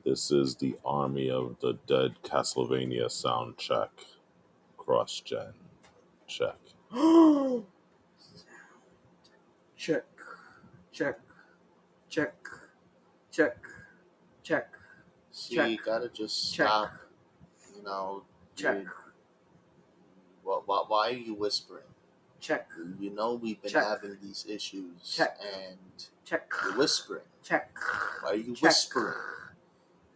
This is the Army of the Dead Castlevania sound check. Cross gen check. Check, check, check, check, check, See, check, you gotta just check, stop. You know, check, you, why are you whispering? check, You know we've been Check. having these issues, Check. and check, you're whispering. check. Why are you Check. whispering?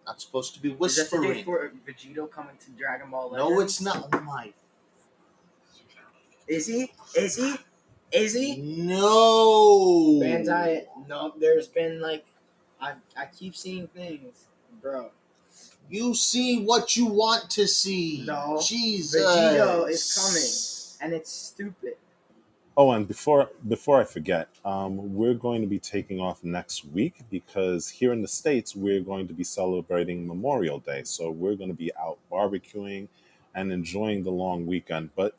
Not supposed to be Is that the day whispering. for Vegito coming to Dragon Ball Legends? No, it's not. Oh my. Is he? Is he? Is he? No. Bandai. No, there's been I keep seeing things, bro. You see what you want to see. No. Jesus. Vegito is coming, and it's stupid. Oh, and before I forget, we're going to be taking off next week because here in the States we're going to be celebrating Memorial Day. So we're going to be out barbecuing and enjoying the long weekend. But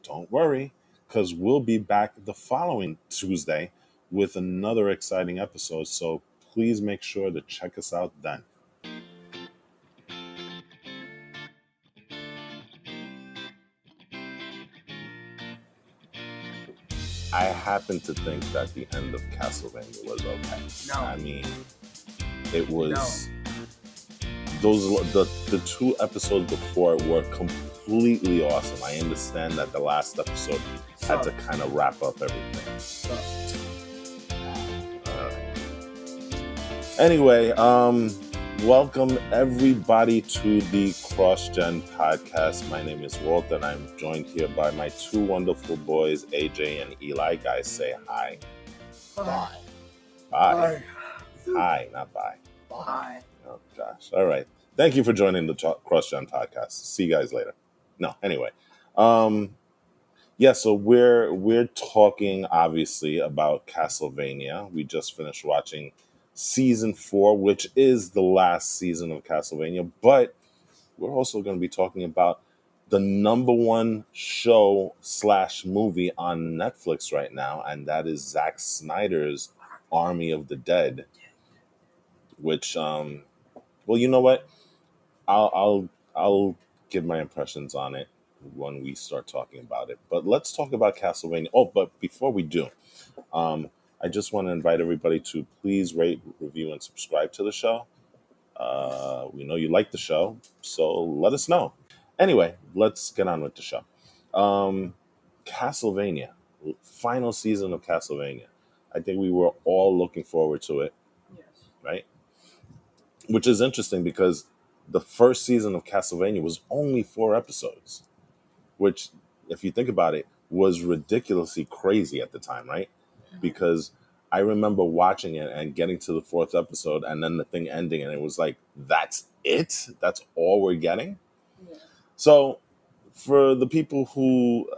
don't worry, because we'll be back the following Tuesday with another exciting episode. So please make sure to check us out then. I happen to think that the end of Castlevania was okay. No. I mean, it was those the two episodes before it were completely awesome. I understand that the last episode had to kind of wrap up everything. All right. Anyway, welcome everybody to the CrossGen podcast. My name is Walt, and I'm joined here by my two wonderful boys, AJ and Eli. Guys, say hi. Bye. Bye. Hi, not bye. Bye. Oh gosh. All right. Thank you for joining the CrossGen podcast. See you guys later. No, anyway. Yeah, so we're talking obviously about Castlevania. We just finished watching season 4, which is the last season of Castlevania, but we're also going to be talking about the number one show / movie on Netflix right now, and that is Zack Snyder's Army of the Dead, which well, you know what? I'll give my impressions on it when we start talking about it. But let's talk about Castlevania. Oh, but before we do, I just want to invite everybody to please rate, review, and subscribe to the show. We know you like the show, so let us know. Anyway, let's get on with the show. Castlevania, final season of Castlevania. I think we were all looking forward to it, Yes. right? Which is interesting because the first season of Castlevania was only 4 episodes, which, if you think about it, was ridiculously crazy at the time, right? Because I remember watching it and getting to the 4th episode and then the thing ending, and it was like, that's it? That's all we're getting? Yeah. So, for the people who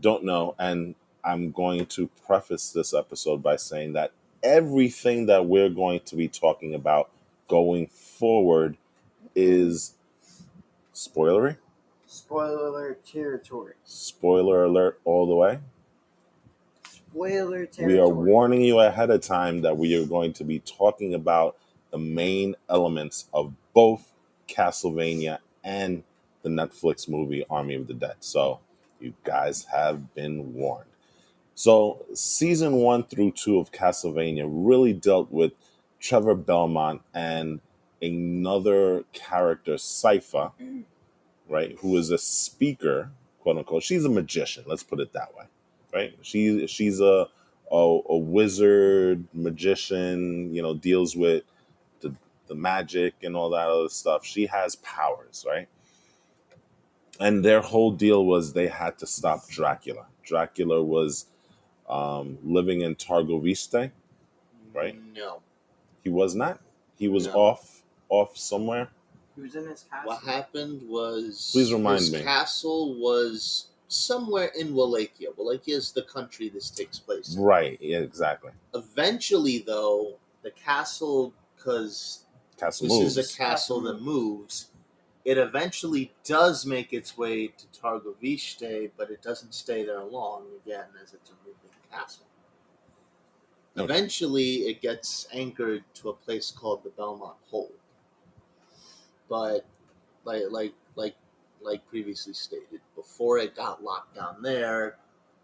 don't know, and I'm going to preface this episode by saying that everything that we're going to be talking about going forward is spoilery. Spoiler alert territory. Spoiler alert all the way. Spoiler territory. We are warning you ahead of time that we are going to be talking about the main elements of both Castlevania and the Netflix movie Army of the Dead. So you guys have been warned. So season 1 through 2 of Castlevania really dealt with Trevor Belmont and another character, Sypha, right, who is a speaker, quote unquote. She's a magician, let's put it that way, right? She's a wizard, magician, deals with the magic and all that other stuff. She has powers, right? And their whole deal was they had to stop Dracula. Dracula was living in Targoviste, right? No. He was not. He was No. off somewhere. He was in his castle. What happened was Please remind his me. castle was somewhere in Wallachia. Wallachia is the country this takes place in. Right. Yeah. Exactly. Eventually, though, the castle, because Castle this moves. is a castle that moves, it eventually does make its way to Targoviste, but it doesn't stay there long, again, as it's a moving castle. Okay. Eventually, it gets anchored to a place called the Belmont Hold. but like previously stated, before it got locked down there,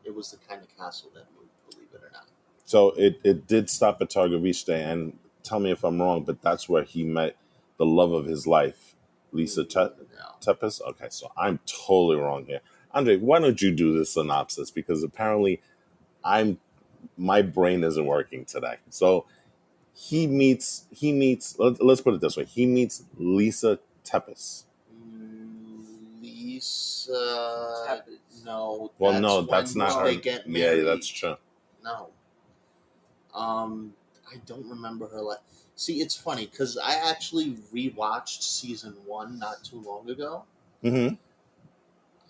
it was the kind of castle that moved. Believe it or not. So it did stop at Targoviste, and tell me if I'm wrong, but that's where he met the love of his life, Lisa No. Tepes. Okay, so I'm totally wrong here. Andre, why don't you do this synopsis? Because apparently my brain isn't working today. So let's put it this way. He meets Lisa Tepes. Lisa. No. Well, That's no, when that's not her. they get married. Yeah, that's true. No. I don't remember her. See, it's funny because I actually rewatched season 1 not too long ago. Mm-hmm.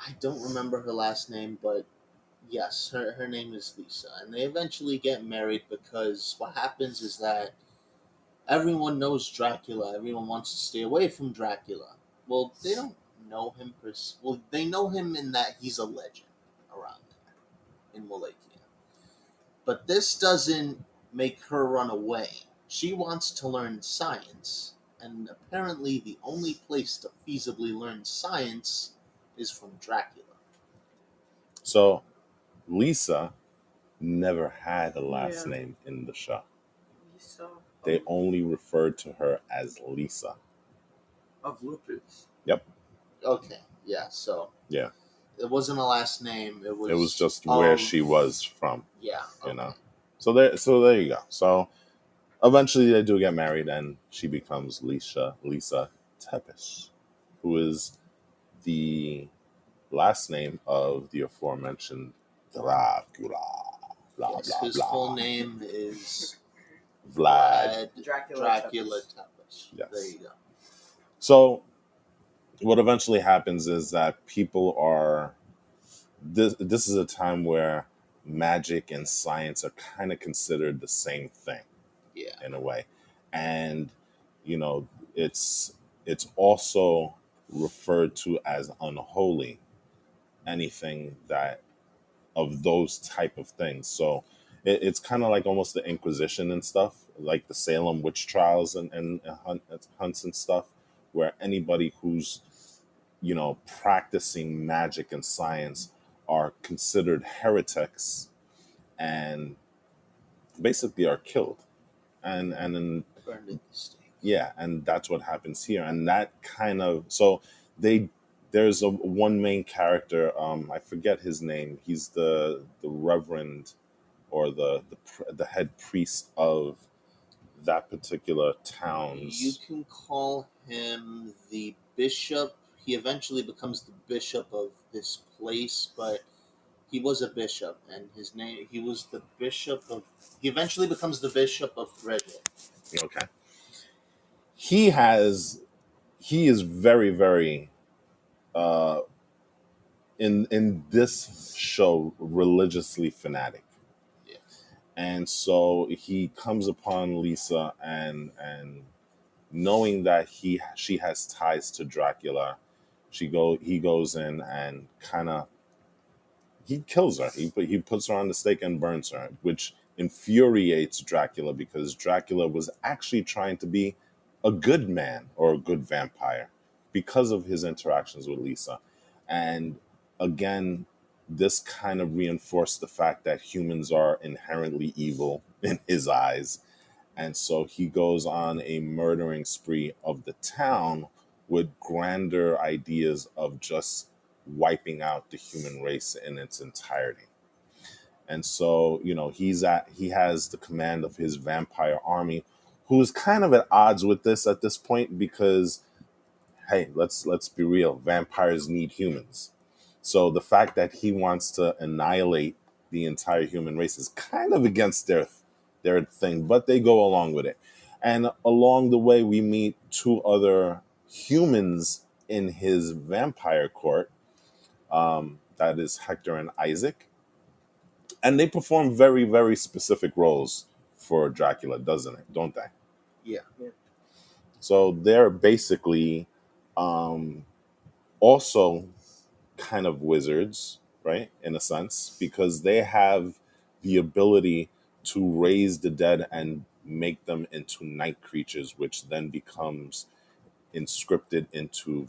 I don't remember her last name, but yes, her name is Lisa, and they eventually get married because what happens is that everyone knows Dracula. Everyone wants to stay away from Dracula. Well, they don't know him. Well, they know him in that he's a legend around there in Wallachia. But this doesn't make her run away. She wants to learn science, and apparently the only place to feasibly learn science is from Dracula. So Lisa never had a last Yeah. name in the show. Lisa They only referred to her as Lisa. of Lupus. Yep. Okay, yeah, so Yeah. it wasn't a last name. It was just where she was from, Yeah, you okay. know. So there you go. So eventually they do get married, and she becomes Lisa Tepes, who is the last name of the aforementioned Dracula. Blah Yes, blah his blah. full name is Vlad. Dracula Tepes. Yes. There you go. So what eventually happens is that people are this is a time where magic and science are kind of considered the same thing. Yeah. In a way, and it's also referred to as unholy, anything that of those type of things. So it's kind of like almost the Inquisition and stuff, like the Salem witch trials and hunts and stuff, where anybody who's practicing magic and science are considered heretics and basically are killed. And then Burned at the stake. yeah, and that's what happens here. And that kind of so there's a one main character. I forget his name. He's the reverend or the head priest of that particular town's. You can call him the bishop. He eventually becomes the bishop of this place, but he was a bishop, and his name he was the bishop of. He eventually becomes the bishop of Threadhill. Okay. He is very very uh, in this show religiously fanatic. Yeah. And so he comes upon Lisa and knowing that she has ties to Dracula, he goes in and kind of he kills her. He puts her on the stake and burns her, which infuriates Dracula because Dracula was actually trying to be a good man or a good vampire because of his interactions with Lisa. And again, this kind of reinforced the fact that humans are inherently evil in his eyes. And so he goes on a murdering spree of the town with grander ideas of just wiping out the human race in its entirety. And so, he has the command of his vampire army, who's kind of at odds with this at this point because, hey, let's be real, vampires need humans. So the fact that he wants to annihilate the entire human race is kind of against their thing, but they go along with it. And along the way, we meet two other humans in his vampire court. That is Hector and Isaac, and they perform very, very specific roles for Dracula, don't they? Yeah. So they're basically also kind of wizards, right? In a sense, because they have the ability to raise the dead and make them into night creatures, which then becomes inscripted into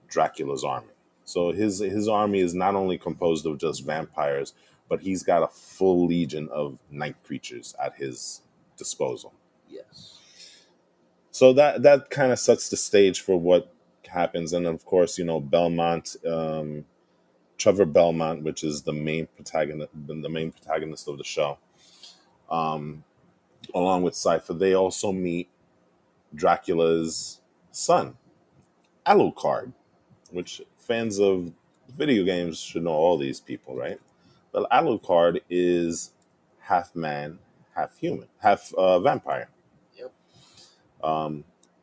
Dracula's army. So his army is not only composed of just vampires, but he's got a full legion of night creatures at his disposal. Yes. So that kind of sets the stage for what happens, and of course, Belmont, Trevor Belmont, which is the main protagonist of the show, um, along with Cypher, they also meet Dracula's son, Alucard, which fans of video games should know all these people, right? But Alucard is half man, half human, half vampire. Yep.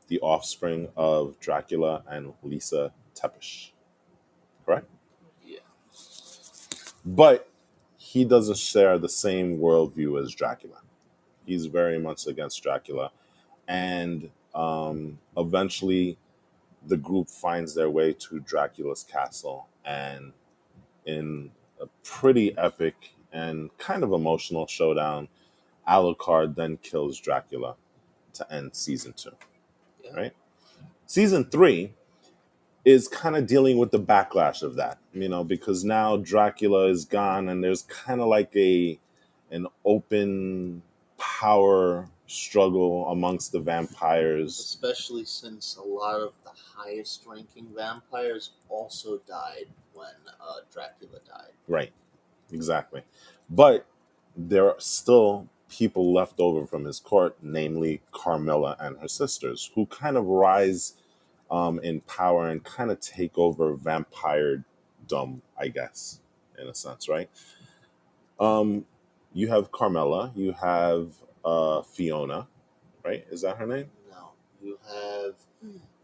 The offspring of Dracula and Lisa Tepish, correct? Yeah. But he doesn't share the same worldview as Dracula. He's very much against Dracula. And eventually, the group finds their way to Dracula's castle. And in a pretty epic and kind of emotional showdown, Alucard then kills Dracula to end season 2. Yeah. Right? Season 3 is kind of dealing with the backlash of that, because now Dracula is gone and there's kind of like an open power struggle amongst the vampires. Especially since a lot of the highest ranking vampires also died when Dracula died. Right, exactly. But there are still people left over from his court, namely Carmilla and her sisters, who kind of rise in power and kind of take over vampiredom, I guess, in a sense, right? You have Carmilla, you have Fiona, right? Is that her name? No. You have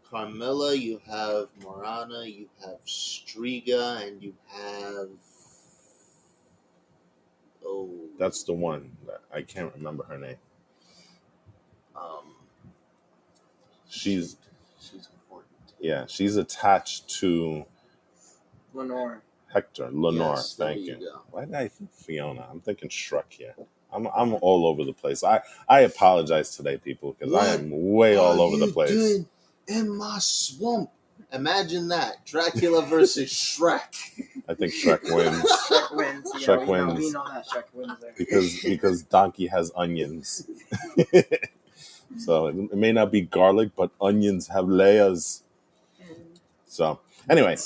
Carmilla, you have Morana, you have Striga, and you have... Oh... That's the one. I can't remember her name. She's important. Yeah, she's attached to Lenore. Hector. Lenore, Yes, thank there you. you go. Why did I think Fiona? I'm thinking Shrek here. I'm all over the place. I apologize today, people, because I am way all over the place. What are you doing in my swamp? Imagine that. Dracula versus Shrek. I think Shrek wins. Shrek wins. Yeah, Shrek wins. We know that Shrek wins there. because Donkey has onions. So it may not be garlic, but onions have layers. So anyway,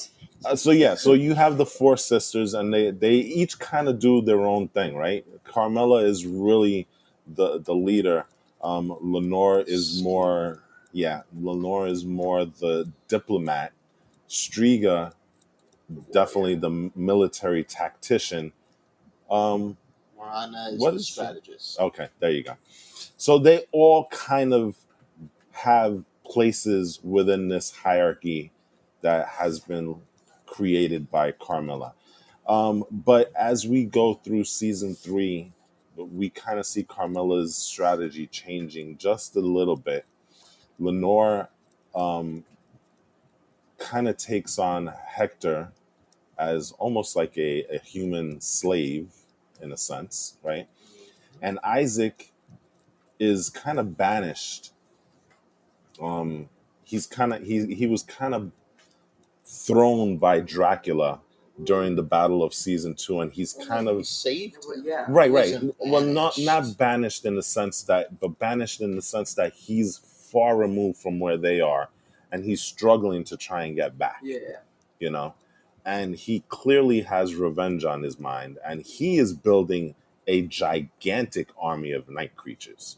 so you have the 4 sisters, and they each kind of do their own thing, right? Carmilla is really the leader. Lenore is more the diplomat. Striga, definitely the military tactician. Morana is the strategist. Okay, there you go. So they all kind of have places within this hierarchy that has been created by Carmilla. But as we go through season 3, we kind of see Carmilla's strategy changing just a little bit. Lenore kind of takes on Hector as almost like a human slave in a sense, right? And Isaac is kind of banished. He was kind of thrown by Dracula during the battle of season 2, and he's kind of saved. Yeah. Right. Well, not banished in the sense that he's far removed from where they are, and he's struggling to try and get back. Yeah. And he clearly has revenge on his mind, and he is building a gigantic army of night creatures.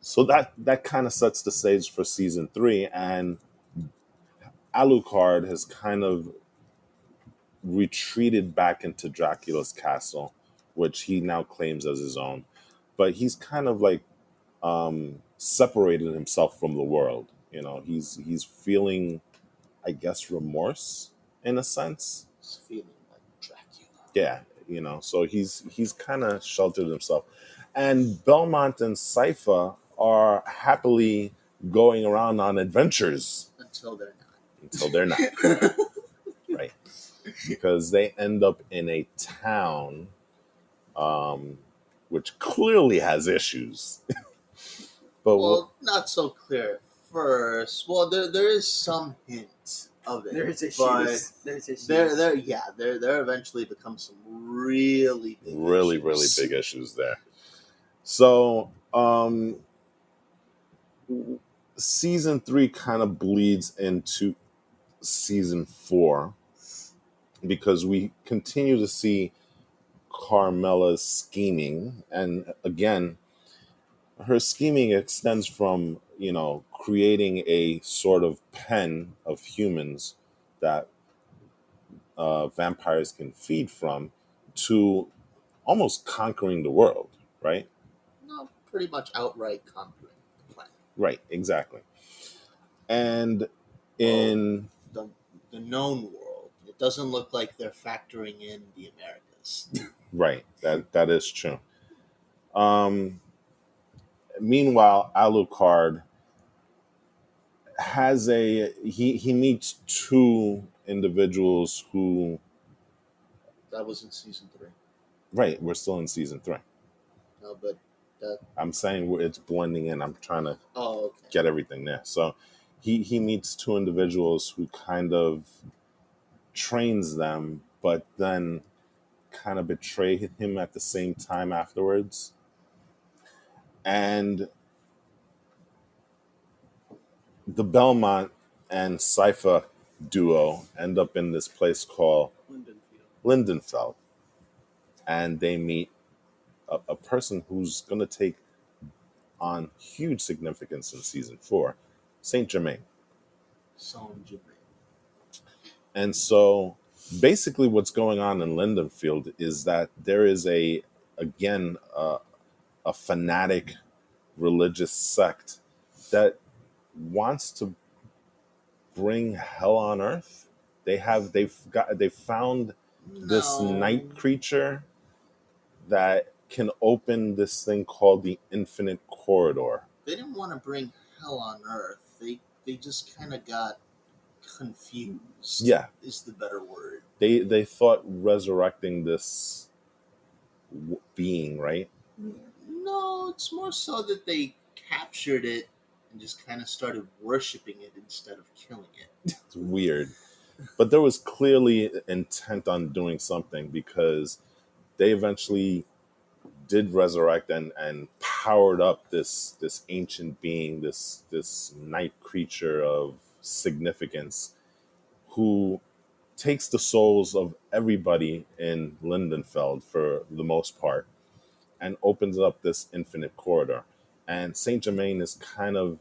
So that kind of sets the stage for season 3, and Alucard has kind of retreated back into Dracula's castle, which he now claims as his own. But he's kind of like separated himself from the world. He's feeling, I guess, remorse in a sense. He's feeling like Dracula. Yeah, so he's kind of sheltered himself. And Belmont and Cypher are happily going around on adventures. Until they're not. Right. Because they end up in a town which clearly has issues. But well, not so clear. first. Well, there is some hint of it. There's issues. But There's issues. there eventually becomes some really big really issues. big issues there. So season 3 kind of bleeds into season 4 because we continue to see Carmela's scheming, and again, her scheming extends from creating a sort of pen of humans that vampires can feed from to almost conquering the world, right? No, pretty much outright conquering the planet. Right, exactly. And Well, in the known world, it doesn't look like they're factoring in the Americas. right, that is true. Um, Meanwhile, Alucard has he meets two individuals who, That was in season 3. right, we're still in season 3. No, but that. I'm saying it's blending in. I'm trying to Oh, okay. get everything there. So he meets two individuals who kind of trains them, but then kind of betray him at the same time afterwards. And the Belmont and Cypher duo end up in this place called Lindenfeld. And they meet a person who's going to take on huge significance in season 4, Saint Germain. And so basically what's going on in Lindenfield is that there is again a fanatic religious sect that wants to bring hell on earth. They've found this night creature that can open this thing called the Infinite Corridor. They didn't want to bring hell on earth. They just kind of got confused. Yeah, is the better word. They thought resurrecting this being, right? No, it's more so that they captured it and just kind of started worshiping it instead of killing it. It's weird. But there was clearly intent on doing something because they eventually did resurrect and powered up this ancient being, this night creature of significance who takes the souls of everybody in Lindenfeld for the most part and opens up this infinite corridor. And Saint Germain is kind of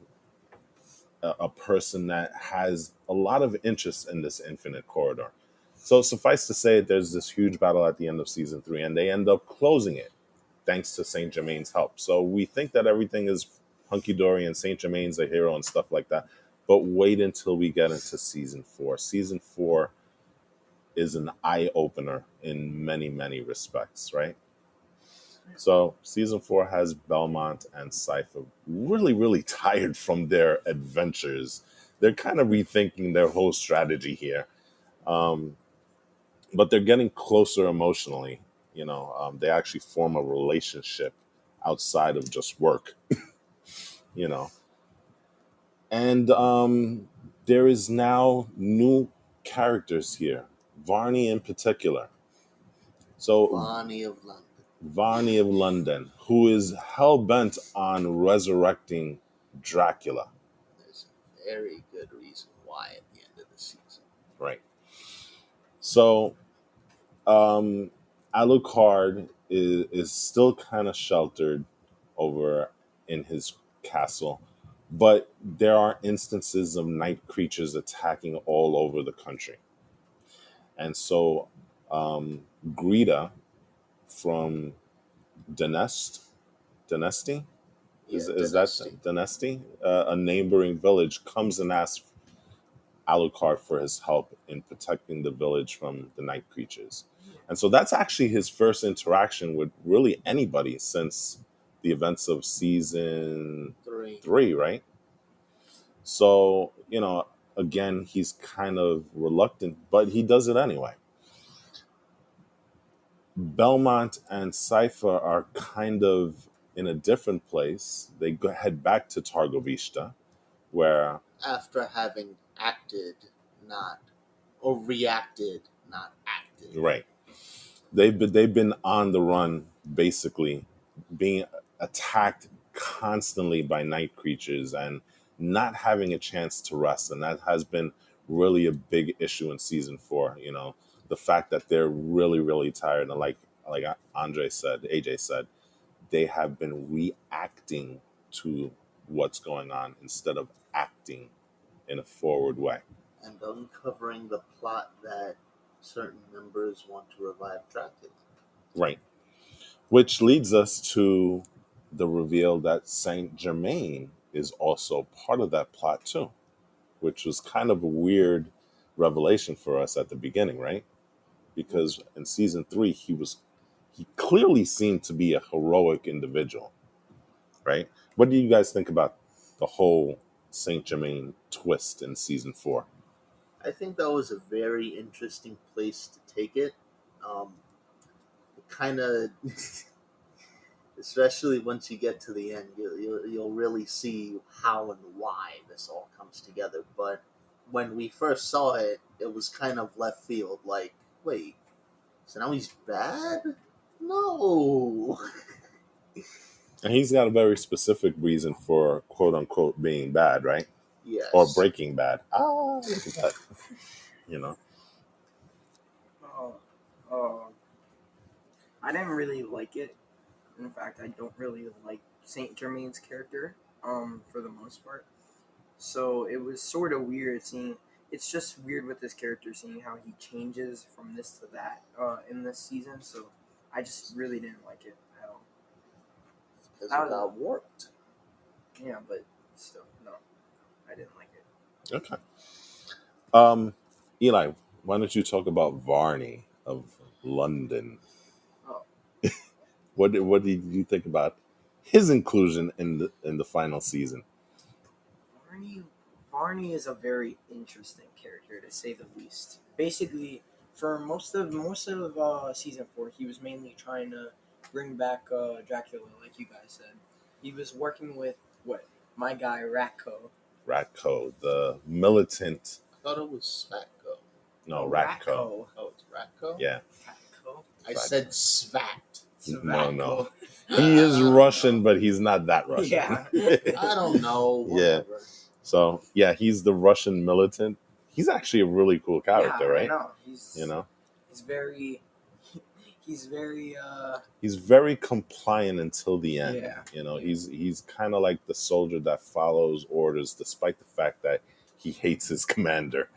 a person that has a lot of interest in this infinite corridor. So suffice to say, there's this huge battle at the end of season 3, and they end up closing it thanks to Saint Germain's help. So we think that everything is hunky dory and Saint Germain's a hero and stuff like that. But wait until we get into season 4. Season 4 is an eye opener in many, many respects, right? So season 4 has Belmont and Cypher really tired from their adventures. They're kind of rethinking their whole strategy here. But they're getting closer emotionally. They actually form a relationship outside of just work. you know. And there is now new characters here. Varney in particular. So Varney of London, who is hell bent on resurrecting Dracula. There's a very good reason why at the end of the season. Right. So Alucard is still kind of sheltered over in his castle, but there are instances of night creatures attacking all over the country. And so Greta from Dynasty? Is that Dynasty? A neighboring village comes and asks Alucard for his help in protecting the village from the night creatures. And so that's actually his first interaction with really anybody since the events of season 3, right? So, again, he's kind of reluctant, but he does it anyway. Belmont and Cypher are kind of in a different place. They head back to Targovishta, where After having acted, not or reacted, not acted. right, they've been on the run, basically being attacked constantly by night creatures and not having a chance to rest, and that has been really a big issue in season 4. The fact that they're really really tired, and like AJ said, they have been reacting to what's going on instead of acting in a forward way. And uncovering the plot that certain members want to revive Dracula. Right. Which leads us to the reveal that Saint Germain is also part of that plot too, which was kind of a weird revelation for us at the beginning, right? Because in season 3, he clearly seemed to be a heroic individual, right? What do you guys think about the whole Saint Germain twist in season 4? I think that was a very interesting place to take it. Kind of, especially once you get to the end, you'll really see how and why this all comes together. But when we first saw it, it was kind of left field. Like, wait, so now he's bad? No. And he's got a very specific reason for quote unquote being bad, right? Yes. Or breaking bad. Look at that. you know. I didn't really like it. In fact, I don't really like Saint Germain's character, for the most part. So it was sort of weird seeing. It's just weird with this character seeing how he changes from this to that in this season. So I just really didn't like it at all. Because it got warped. Yeah, but still, no, I didn't like it. Okay. Eli, why don't you talk about Varney of London? Oh. What did you think about his inclusion in the final season? Varney is a very interesting character, to say the least. Basically, for most of season 4, he was mainly trying to bring back Dracula, like you guys said. He was working with my guy Ratko. Ratko, the militant. I thought it was Svatko. No, Ratko. Oh, it's Ratko? Yeah. Ratko? I said Svat. No. He is Russian, but he's not that Russian. Yeah. I don't know. Whatever. Yeah. So, yeah, he's the Russian militant. He's actually a really cool character, right? I know. He's very compliant until the end. Yeah. He's kind of like the soldier that follows orders despite the fact that he hates his commander,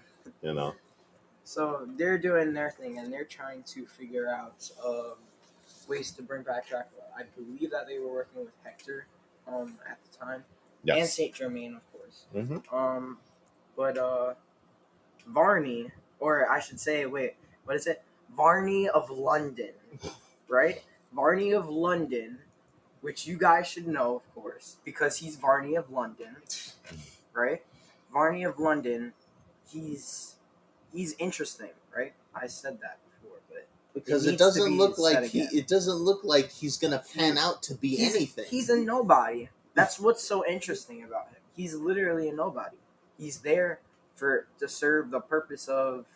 So they're doing their thing and they're trying to figure out ways to bring back Dracula. I believe that they were working with Hector at the time. Yes. And Saint Germain, of course. Mm-hmm. But Varney, or I should say, what is it? Varney of London, right? Varney of London, which you guys should know, of course, because he's Varney of London, right? Varney of London, he's interesting, right? I said that before, but because it doesn't look like he's gonna pan out to be anything. He's a nobody. That's what's so interesting about him. He's literally a nobody. He's there to serve the purpose of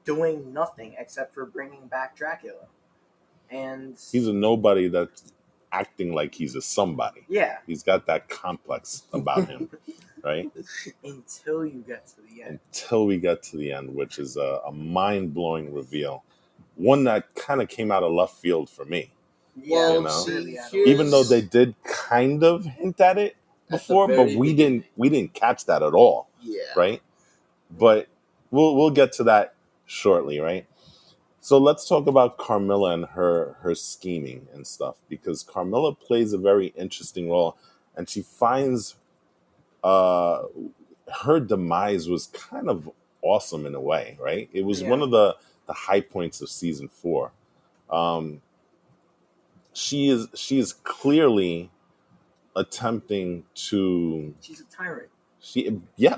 doing nothing except for bringing back Dracula. And he's a nobody that's acting like he's a somebody. Yeah. He's got that complex about him, right? Until you get to the end. Until we get to the end, which is a mind-blowing reveal. One that kind of came out of left field for me. Well, even though they did kind of hint at it before, but we didn't catch that at all. Yeah. Right? But we'll get to that shortly, right? So let's talk about Carmilla and her scheming and stuff, because Carmilla plays a very interesting role, and she finds her demise was kind of awesome in a way, right? It was one of the high points of season 4. She is clearly attempting to. She's a tyrant.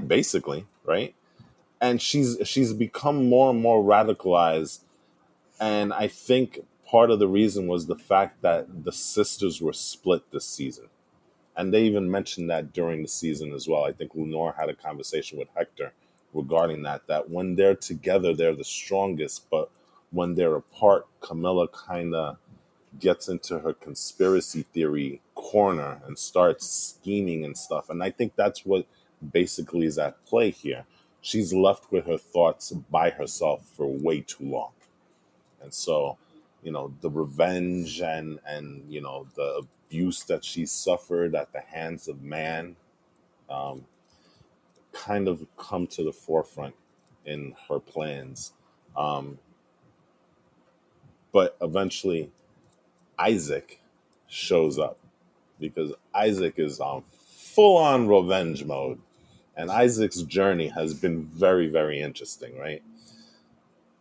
Basically, right? And she's become more and more radicalized, and I think part of the reason was the fact that the sisters were split this season, And they even mentioned that during the season as well. I think Lenore had a conversation with Hector regarding that when they're together, they're the strongest, but when they're apart, Camilla kind of gets into her conspiracy theory corner and starts scheming and stuff. And I think that's what basically is at play here. She's left with her thoughts by herself for way too long. And so, the revenge and the abuse that she suffered at the hands of man um, kind of come to the forefront in her plans. Um, but eventually, Isaac shows up because Isaac is on full on revenge mode. And Isaac's journey has been very, very interesting, right?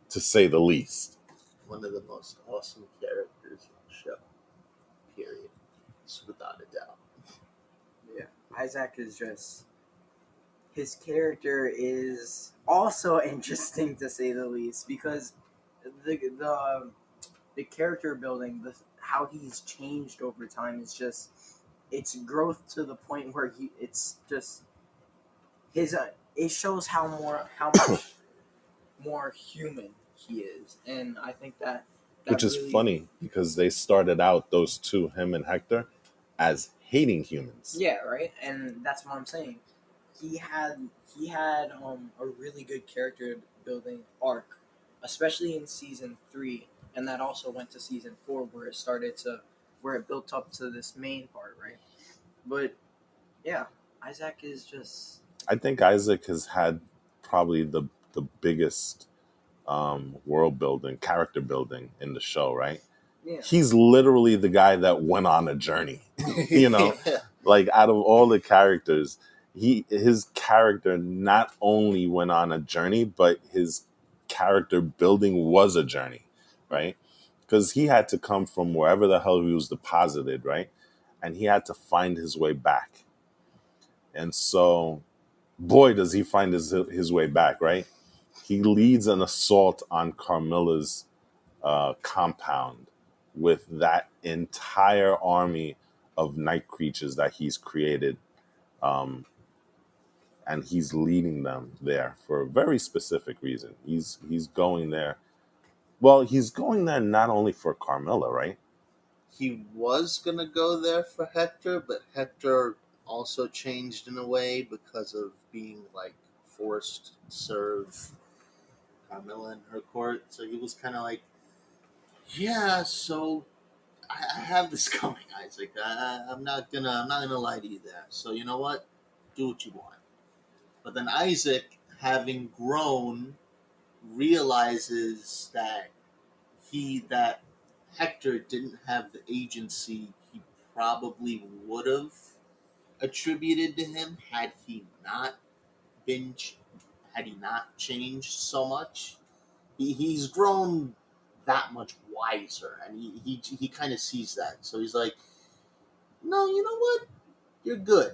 To say the least. One of the most awesome characters in the show. Period. It's without a doubt. Yeah, Isaac is just, his character is also interesting to say the least, because the character building, how he's changed over time is just, it's growth to the point where it's just his it shows how much more human he is. And I think that Which is really, funny because they started out, those two, him and Hector, as hating humans. yeah, right. And that's what I'm saying. He had a really good character building arc, especially in season 3, and that also went to season 4 where it built up to this main part, right? But yeah, Isaac is just, I think Isaac has had probably the biggest world building, character building in the show, right? yeah, He's literally the guy that went on a journey. Yeah. Like out of all the characters, his character not only went on a journey, but his character building was a journey, right? Because he had to come from wherever the hell he was deposited, right? And he had to find his way back. And so, boy, does he find his way back, right? He leads an assault on Carmilla's compound with that entire army of night creatures that he's created. And he's leading them there for a very specific reason. He's going there. Well, he's going there not only for Carmilla, right? He was gonna go there for Hector, but Hector also changed in a way because of being like forced to serve Carmilla in her court. So he was kind of like, yeah. So I have this coming, Isaac. I'm not gonna lie to you there. So you know what? Do what you want. But then Isaac, having grown, realizes that Hector didn't have the agency he probably would have attributed to him been had he not changed so much. He's grown that much wiser, and he kind of sees that. So he's like, no, you know what? You're good.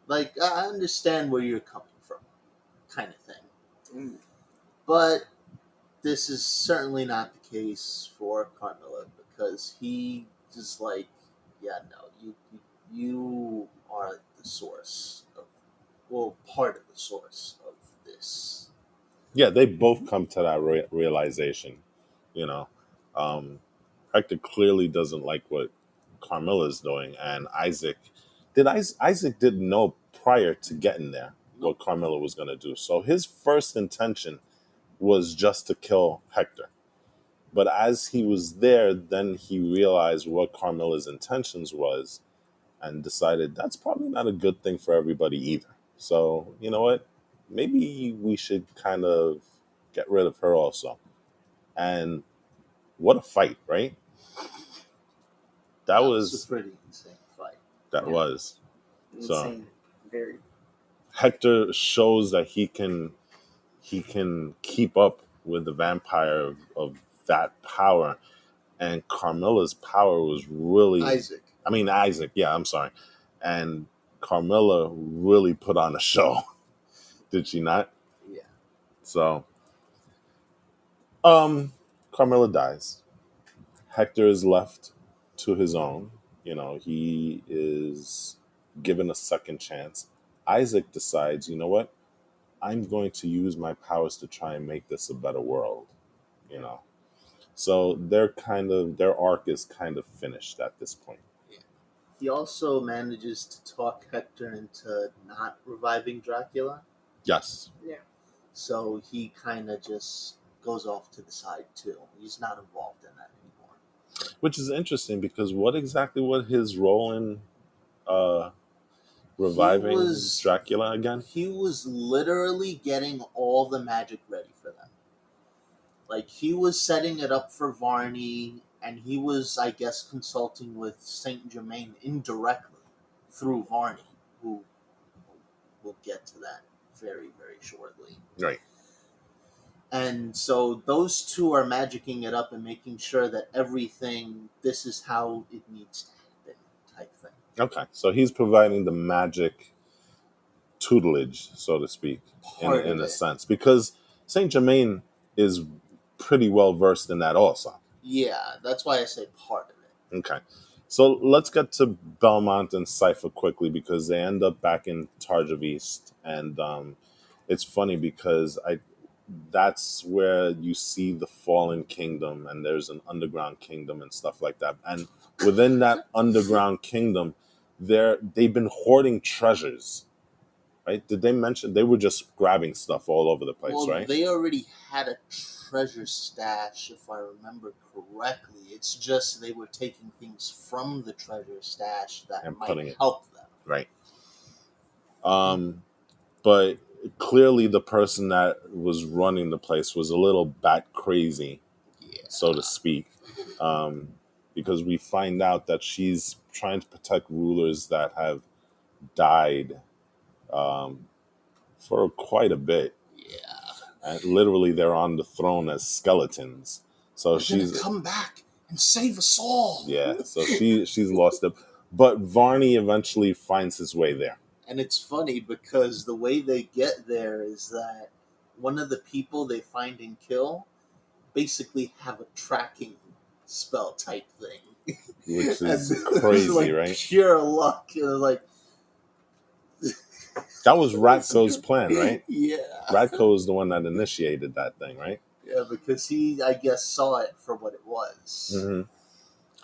Like I understand where you're coming from, kind of thing. But this is certainly not the case for Carmilla because he just like, yeah, no, you are the source of, well, part of the source of this. Yeah, they both come to that realization. You know, um, Hector clearly doesn't like what Carmilla's doing, and Isaac didn't know prior to getting there what Carmilla was going to do. So his first intention was just to kill Hector. But as he was there, then he realized what Carmilla's intentions was and decided that's probably not a good thing for everybody either. So, you know what? Maybe we should kind of get rid of her also. And what a fight, right? That was was a pretty insane fight. that Yeah. was. So insane. Very. Hector shows that he can keep up with the vampire of that power. And Carmilla's power was really Isaac, yeah, I'm sorry. And Carmilla really put on a show. Did she not? Yeah. So Carmilla dies. Hector is left to his own. He is given a second chance, Isaac decides, you know what? I'm going to use my powers to try and make this a better world, you know. So their arc is kind of finished at this point. Yeah. He also manages to talk Hector into not reviving Dracula. Yes. Yeah. So he kind of just goes off to the side too. He's not involved in that anymore. Which is interesting because what exactly was his role in reviving Dracula again? He was literally getting all the magic ready for them. Like, he was setting it up for Varney, and he was, I guess, consulting with Saint Germain indirectly through Varney, who we'll get to that very, very shortly. Right. And so those two are magicking it up and making sure that everything, this is how it needs to happen, type thing. Okay, so he's providing the magic tutelage, so to speak, in a sense, because Saint Germain is pretty well versed in that also. Yeah, that's why I say part of it. Okay, so let's get to Belmont and Cypher quickly because they end up back in Tarja East, and it's funny because that's where you see the fallen kingdom, and there's an underground kingdom and stuff like that, and within that underground kingdom, they've been hoarding treasures. Right? Did they mention they were just grabbing stuff all over the place, right? They already had a treasure stash, if I remember correctly. It's just they were taking things from the treasure stash that might help them. Right. But clearly the person that was running the place was a little bat crazy, so to speak. Because we find out that she's trying to protect rulers that have died for quite a bit. Yeah. And literally, they're on the throne as skeletons. So she's gonna come back and save us all. Yeah. So she's lost it, but Varney eventually finds his way there. And it's funny because the way they get there is that one of the people they find and kill basically have a tracking spell type thing, which is crazy, like right? Pure luck. Like. That was Ratko's plan, right? Yeah. Ratko is the one that initiated that thing, right? Yeah, because he, I guess, saw it for what it was. Mm-hmm.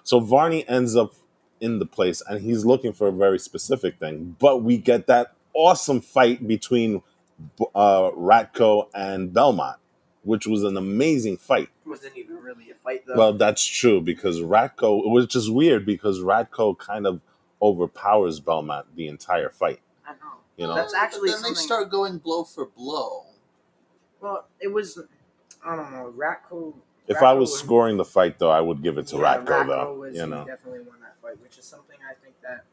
So Varney ends up in the place, and he's looking for a very specific thing. But we get that awesome fight between Ratko and Belmont, which was an amazing fight. It wasn't even really a fight, though. Well, that's true, because Ratko, which is weird, because Ratko kind of overpowers Belmont the entire fight. I know. You know? That's actually then they start going blow for blow. Well, it was, I don't know, Ratko. If I was scoring the fight, though, I would give it to Ratko, though. Was, you know, definitely won that fight, which is something I think that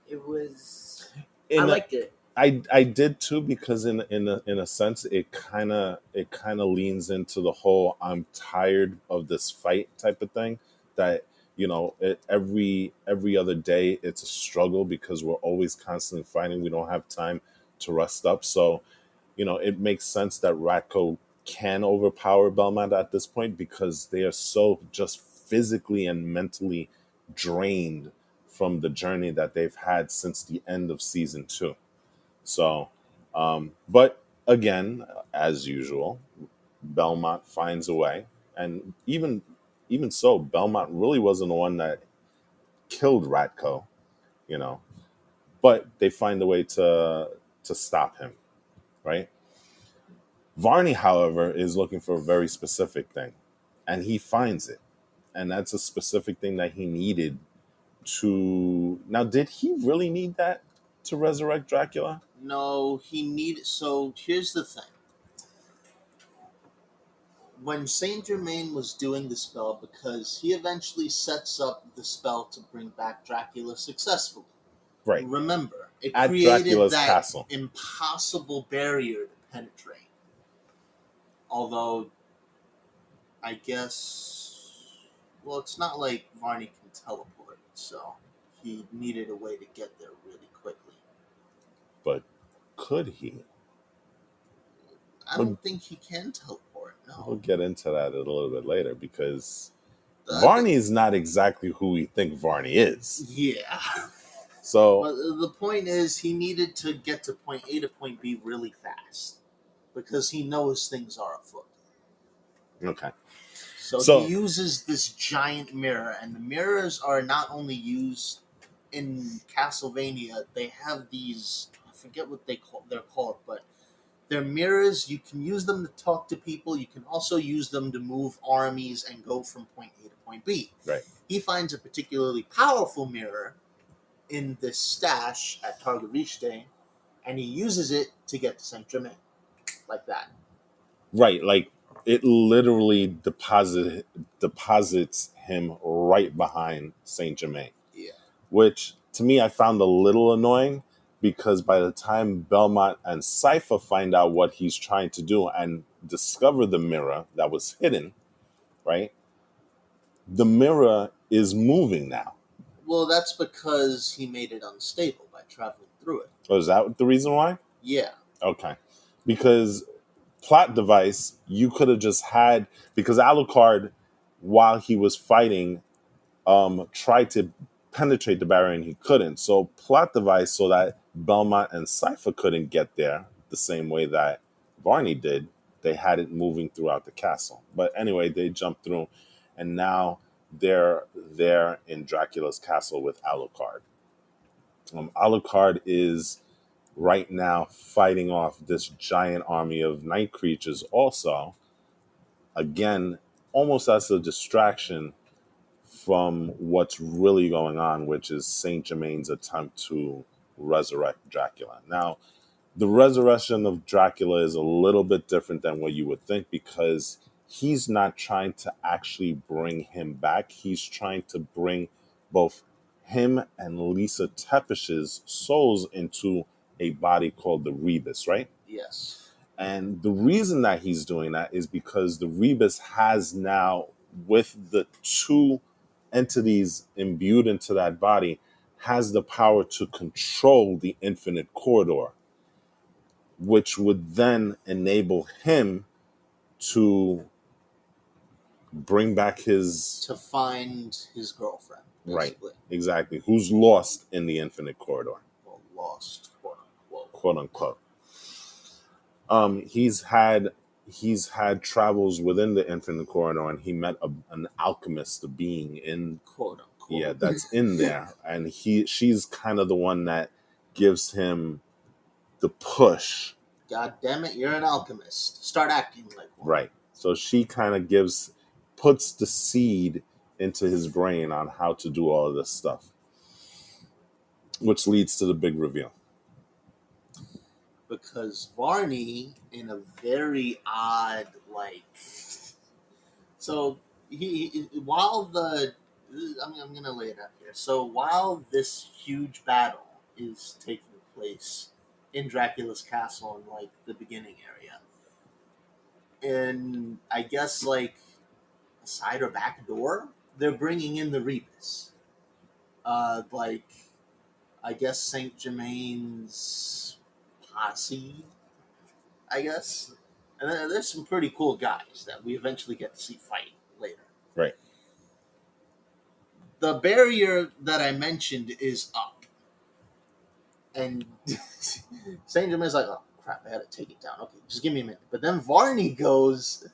it was. I liked it. I did too, because in a sense it kind of leans into the whole I'm tired of this fight type of thing. That, you know, every other day it's a struggle because we're always constantly fighting. We don't have time to rest up. So, you know, it makes sense that Ratko can overpower Belmont at this point because they are so just physically and mentally drained from the journey that they've had since the end of season 2. So, but again, as usual, Belmont finds a way, and even so, Belmont really wasn't the one that killed Ratko, you know, but they find a way to stop him, right? Varney, however, is looking for a very specific thing, and he finds it, and that's a specific thing that he needed to. Now, did he really need that to resurrect Dracula? No, he needed. So here's the thing. When Saint Germain was doing the spell, because he eventually sets up the spell to bring back Dracula successfully. Right. Remember, it at created Dracula's that castle. Impossible barrier to penetrate. Although, I guess, well, it's not like Varney can teleport, so he needed a way to get there really quickly. But could he? I don't think he can teleport, no. We'll get into that a little bit later, because Varney is not exactly who we think Varney is. Yeah. So But the point is, he needed to get to point A to point B really fast because he knows things are afoot. okay. So he So uses this giant mirror, and the mirrors are not only used in Castlevania. They have these, I forget what they're called, but they're mirrors. You can use them to talk to people. You can also use them to move armies and go from point A to point B. right. He finds a particularly powerful mirror in this stash at Target Reach Day, and he uses it to get to Saint Germain, like that. Right, like it literally deposits him right behind Saint Germain, Yeah. which to me I found a little annoying because by the time Belmont and Cypher find out what he's trying to do and discover the mirror that was hidden, right? The mirror is moving now. Well, that's because he made it unstable by traveling through it. Oh, is that the reason why? Yeah. Okay. Because plot device, you could have just had, because Alucard, while he was fighting, tried to penetrate the barrier and he couldn't. So plot device so that Belmont and Cypher couldn't get there the same way that Varney did. They had it moving throughout the castle. But anyway, they jumped through and now they're there in Dracula's castle with Alucard. Alucard is right now fighting off this giant army of night creatures also, again, almost as a distraction from what's really going on, which is Saint Germain's attempt to resurrect Dracula. Now, the resurrection of Dracula is a little bit different than what you would think because he's not trying to actually bring him back. He's trying to bring both him and Lisa Tepish's souls into a body called the Rebus, right? Yes. And the reason that he's doing that is because the Rebus has now, with the two entities imbued into that body, has the power to control the infinite corridor, which would then enable him to bring back his To find his girlfriend, right, basically. exactly, who's lost in the infinite corridor, Well, lost, quote unquote. quote unquote. He's had travels within the infinite corridor, and he met an alchemist, a being in Quote unquote. yeah that's in there, and she's kind of the one that gives him the push. God damn it, you're an alchemist. Start acting like one. Right. So she kind of puts the seed into his brain on how to do all of this stuff, which leads to the big reveal. Because Varney, in a very odd, so while I'm gonna lay it out here. So while this huge battle is taking place in Dracula's castle in the beginning area, and I guess a side or back door, they're bringing in the Rebus. I guess Saint Germain's posse, I guess. And then there's some pretty cool guys that we eventually get to see fight later. Right. The barrier that I mentioned is up. And Saint Germain's like, oh crap, I had to take it down. Okay, just give me a minute. But then Varney goes,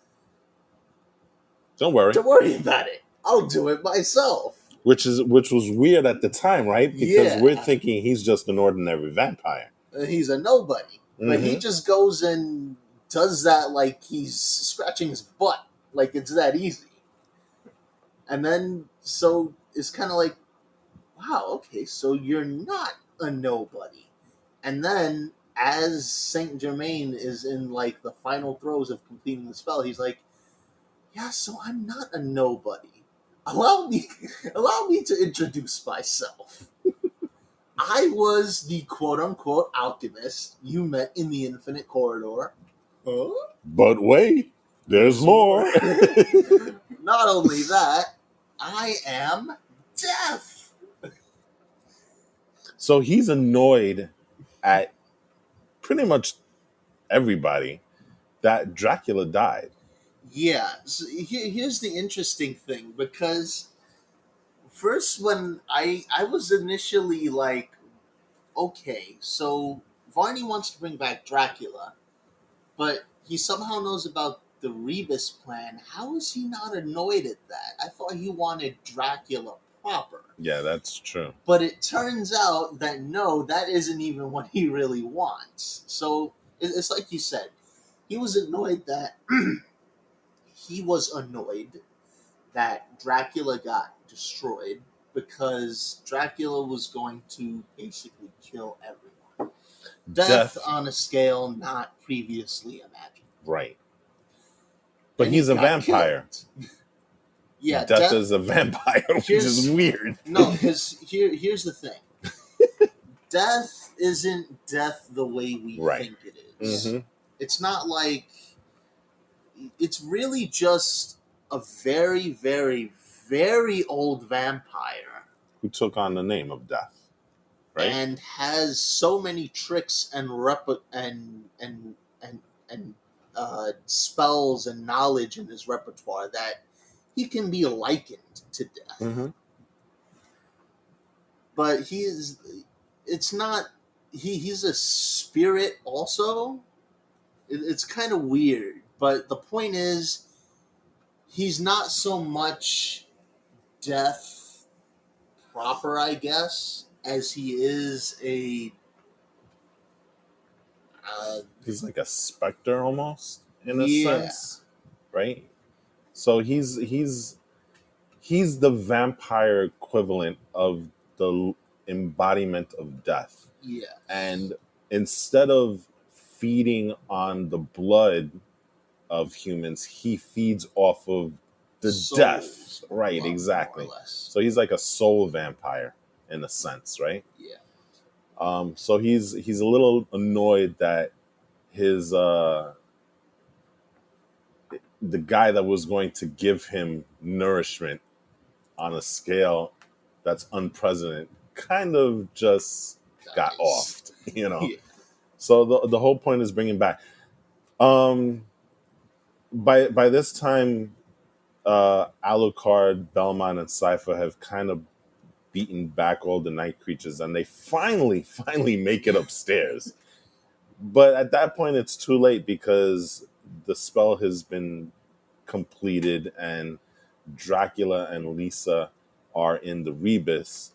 Don't worry. don't worry about it. I'll do it myself. Which was weird at the time, right? Because Yeah. we're thinking he's just an ordinary vampire. He's a nobody. But he Mhm. just goes and does that like he's scratching his butt. Like it's that easy. And then, so it's kind of like, wow, okay, so you're not a nobody. And then, as Saint Germain is in the final throes of completing the spell, he's like, yeah, so I'm not a nobody. Allow me to introduce myself. I was the quote-unquote alchemist you met in the infinite corridor. Huh? But wait, there's more. Not only that, I am deaf. So he's annoyed at pretty much everybody that Dracula died. Yeah, so here's the interesting thing, because first when I was initially okay, so Varney wants to bring back Dracula, but he somehow knows about the Rebus plan. How is he not annoyed at that? I thought he wanted Dracula proper. Yeah, that's true. But it turns out that no, that isn't even what he really wants. So it's like you said, he was annoyed that he was annoyed that Dracula got destroyed because Dracula was going to basically kill everyone. Death on a scale not previously imagined. Right. But And he's he a got vampire. killed. Yeah, Death is a vampire, which is weird. No, because here's the thing. Death isn't death the way we think it is. Mm-hmm. It's not like... It's really just a very, very, very old vampire Who took on the name of Death, right? and has so many tricks and spells and knowledge in his repertoire that he can be likened to death. Mm-hmm. But he is... It's not... He's a spirit also. It's kind of weird. But the point is, he's not so much death proper, I guess, as he is a... he's like a specter almost, in a sense, right? So he's the vampire equivalent of the embodiment of death. Yeah. And instead of feeding on the blood of humans, he feeds off of the Souls, death. Right, exactly. more or less. So he's like a soul vampire in a sense, right? Yeah. So he's a little annoyed that his the guy that was going to give him nourishment on a scale that's unprecedented kind of just got offed, you know. Yeah. So the whole point is bringing back. By this time, Alucard, Belmont, and Cypher have kind of beaten back all the night creatures, and they finally make it upstairs. But at that point, it's too late because the spell has been completed, and Dracula and Lisa are in the Rebus,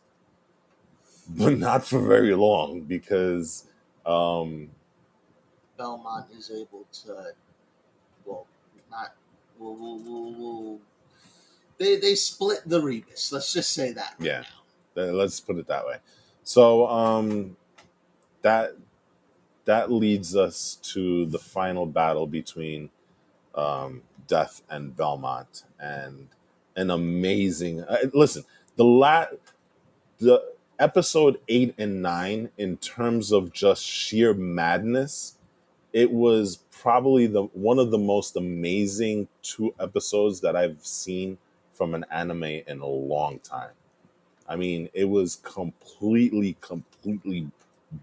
but not for very long because Belmont is able to, they split the Rebus. Let's just say that. Yeah, let's put it that way. So that leads us to the final battle between Death and Belmont, and an amazing. Listen, the episode 8 and 9, in terms of just sheer madness, it was probably one of the most amazing 2 episodes that I've seen from an anime in a long time. I mean, it was completely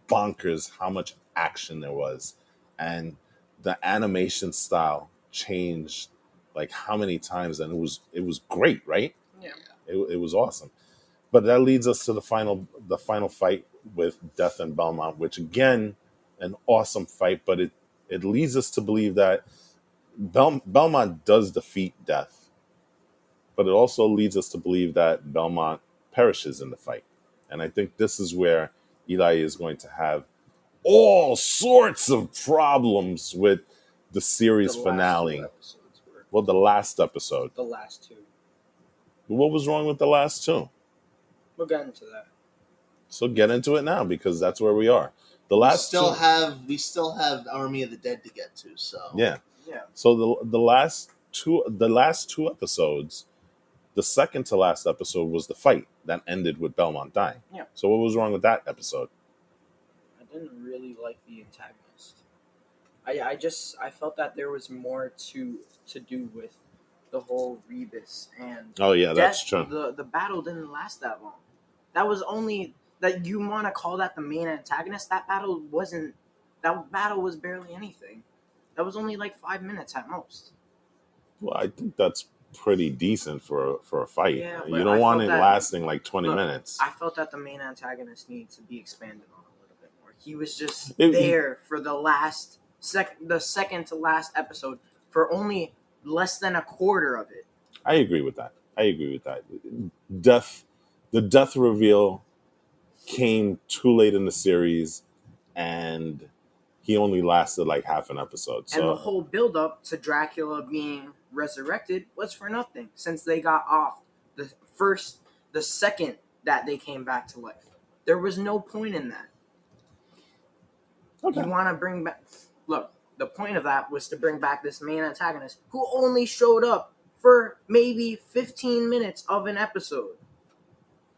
bonkers how much action there was, and the animation style changed like how many times, and it was great, right? Yeah. It was awesome. But that leads us to the final fight with Death and Belmont, which again, an awesome fight, but it leads us to believe that Belmont does defeat Death, but it also leads us to believe that Belmont perishes in the fight. And I think this is where Eli is going to have all sorts of problems with the series finale. Well, the last episode. The last 2. What was wrong with the last 2? We'll get into that. So get into it now, because that's where we are. We still have Army of the Dead to get to. So yeah. Yeah. So the last two episodes, the second to last episode was the fight that ended with Belmont dying. Yeah. So what was wrong with that episode? I didn't really like the antagonist. I felt that there was more to do with the whole Rebus and Oh yeah, that's true. The battle didn't last that long. That was only that you want to call that the main antagonist. That battle was barely anything. That was only like 5 minutes at most. Well, I think that's pretty decent for a fight. Yeah, you don't want it lasting like 20 minutes. I felt that the main antagonist needs to be expanded on a He was just It- there for the second to last episode for only less than a quarter of it. I agree with that. Death, the death reveal came too late in the series, and he only lasted like half an episode. And the So whole build up to Dracula being resurrected was for nothing, since they got off the second that they came back to life. There was no point in that. okay, You want to bring back. Look, the point of that was to bring back this main antagonist who only showed up for maybe 15 minutes of an episode.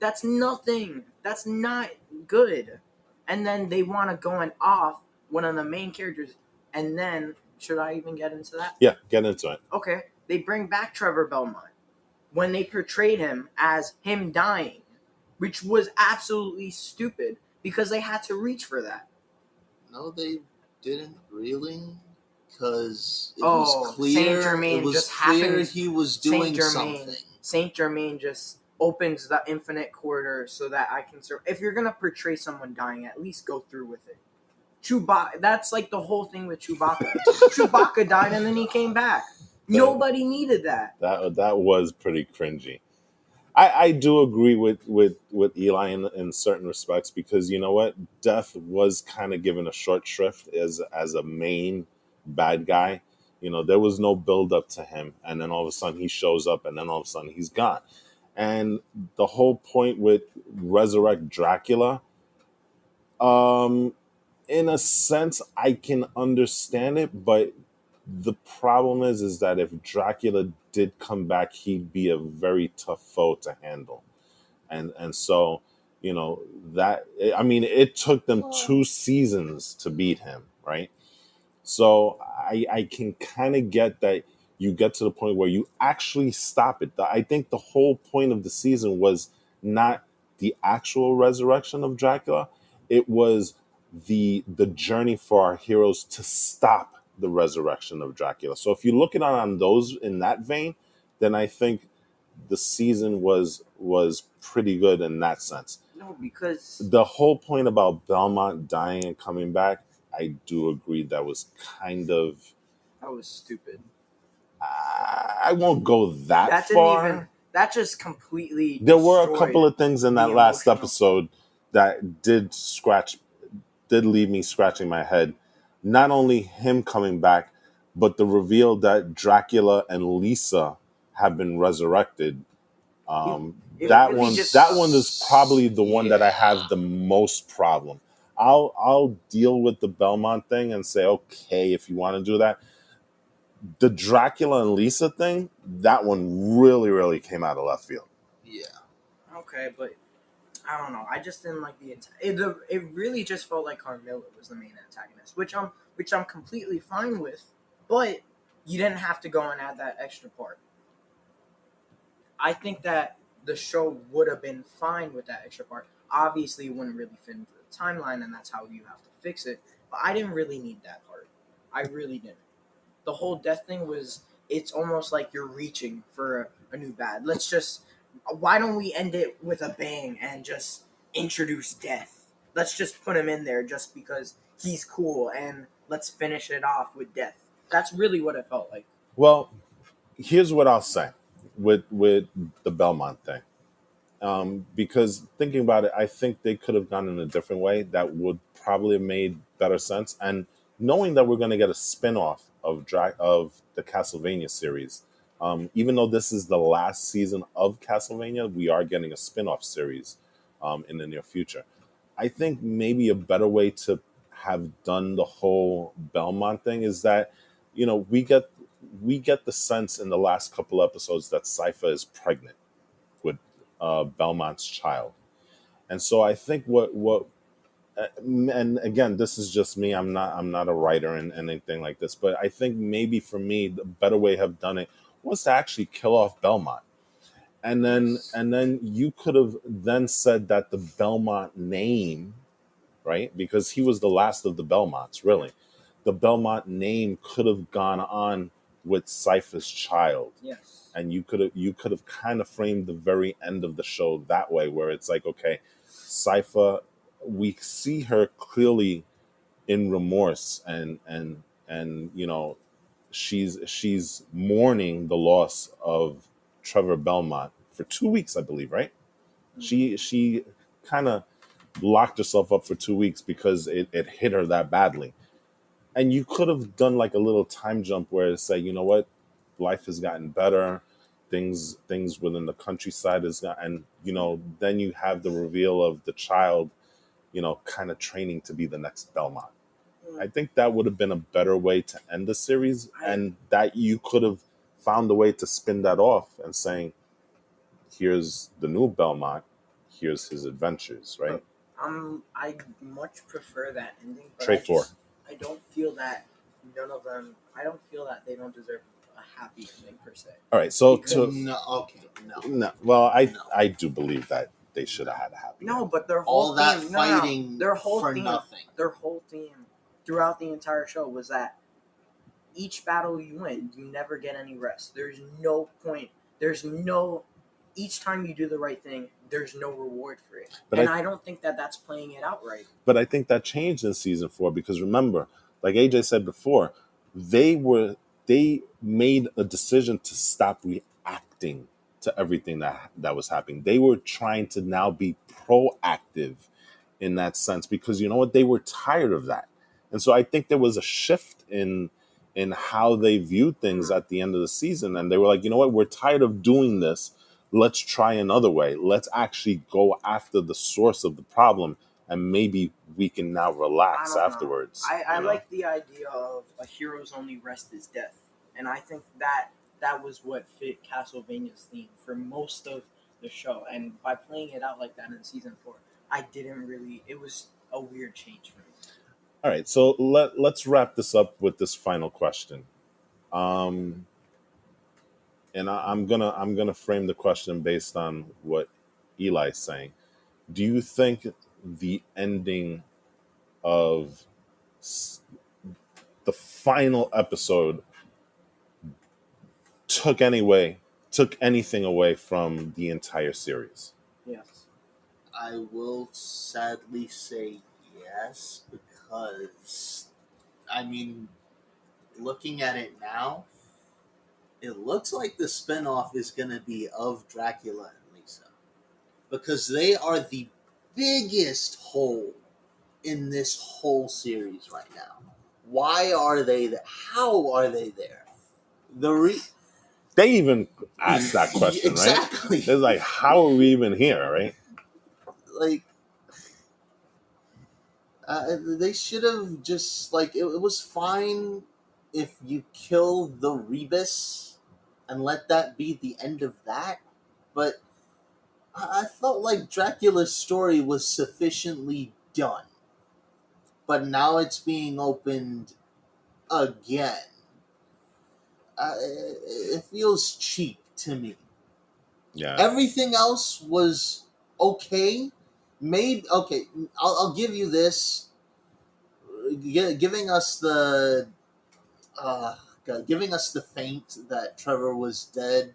That's nothing. That's not good. And then they want to go and off one of the main characters. And then, should I even get into that? yeah, get into it. Okay, they bring back Trevor Belmont when they portrayed him as him dying, which was absolutely stupid because they had to reach for that. No, they didn't really, because it Oh, was clear. Saint-Germain It was just clear happens- he was doing something. Saint Germain just opens the infinite corridor so that I can serve. If you're gonna portray someone dying, at least go through with it. Chewbacca, that's like the whole thing with Chewbacca. Chewbacca died and then he came back. Nobody needed that. That was pretty cringy. I do agree with Eli in certain respects, because you know what, Death was kind of given a short shrift as a main bad guy. You know, there was no build up to him, and then all of a sudden he shows up, and then all of a sudden he's gone. And the whole point with Resurrect Dracula, in a sense, I can understand it, but the problem is that if Dracula did come back, he'd be a very tough foe to handle, and so, you know, that, I mean, it took them 2 seasons to beat him, right? So I can kind of get that you get to the point where you actually stop it. I think the whole point of the season was not the actual resurrection of Dracula; it was the journey for our heroes to stop the resurrection of Dracula. So if you look at it on those in that vein, then I think the season was pretty good in that sense. No, because The whole point about Belmont dying and coming back, I do agree that was kind of, that was stupid. I won't go that That far. didn't even. That just completely. There were a destroyed couple of things in that the last emotional- episode that did leave me scratching my head. Not only him coming back, but the reveal that Dracula and Lisa have been resurrected. It That really one, just- that one is probably the one that I have the most problem. I'll deal with the Belmont thing and say, okay, if you want to do that. The Dracula and Lisa thing, that one really, really came out of left field. Yeah. Okay, but I don't know. I just didn't like the it really just felt like Carmilla was the main antagonist, which I'm completely fine with. But you didn't have to go and add that extra part. I think that the show would have been fine with that extra part. Obviously, it wouldn't really fit into the timeline, and that's how you have to fix it. But I didn't really need that part. I really didn't. The whole death thing was, it's almost like you're reaching for a new bad. Why don't we end it with a bang and just introduce Death? Let's just put him in there just because he's cool, and let's finish it off with Death. That's really what it felt like. Well, here's what I'll say with the Belmont thing. Because thinking about it, I think they could have gone in a different way that would probably have made better sense. And knowing that we're going to get a spin-off of the Castlevania series, even though this is the last season of Castlevania, we are getting a spin-off series in the near future. I think maybe a better way to have done the whole Belmont thing is that, you know, we get the sense in the last couple episodes that Sypha is pregnant with Belmont's child, and so I think what and again, this is just me. I'm not a writer and anything like this, but I think maybe for me the better way to have done it was to actually kill off Belmont, and then you could have then said that the Belmont name, right? Because he was the last of the Belmonts, really. The Belmont name could have gone on with Sypha's child. Yes. And you could have kind of framed the very end of the show that way, where it's like, okay, Sypha we see her clearly in remorse, and she's mourning the loss of Trevor Belmont for 2 weeks, I believe, right? She kind of locked herself up for 2 weeks because it hit her that badly. And you could have done like a little time jump where it say, you know what, life has gotten better, things within the countryside is got, and then you have the reveal of the child, kind of training to be the next Belmont. I think that would have been a better way to end the series, and that you could have found a way to spin that off and saying, here's the new Belmont, here's his adventures, right? I much prefer that ending, but Trey 4. I don't feel that none of them. I don't feel that they don't deserve a happy ending per se. All right, so No. well, No. I do believe that they should have had a happy No, ending. but their whole All that theme, fighting their whole for theme, nothing. Their whole theme throughout the entire show was that each battle you win, you never get any rest. There's no point. Each time you do the right thing, there's no reward for it. But I don't think that that's playing it out right. But I think that changed in season 4 because remember, like AJ said before, they made a decision to stop reacting to everything that was happening. They were trying to now be proactive in that sense because you know what, they were tired of that. And so I think there was a shift in how they viewed things at the end of the season, and they were like, you know what, we're tired of doing this. Let's try another way. Let's actually go after the source of the problem, and maybe we can now relax afterwards. I like the idea of a hero's only rest is death, and I think that was what fit Castlevania's theme for most of the show. And by playing it out like that in season 4, I didn't really. It was a weird change for me. All right, so let's wrap this up with this final question. And I'm gonna frame the question based on what Eli's saying. Do you think the ending of the final episode took anything away from the entire series? Yes. I will sadly say yes, because I mean, looking at it now, it looks like the spinoff is going to be of Dracula and Lisa, because they are the biggest hole in this whole series right now. Why are they there? How are they there? They even asked that question, exactly. Right? They're like, how are we even here, right? Like, they should have just, like, it was fine if you kill the Rebus and let that be the end of that, but I felt like Dracula's story was sufficiently done. But now it's being opened again. It feels cheap to me. Yeah. Everything else was okay. I'll give you this. Giving us the feint that Trevor was dead.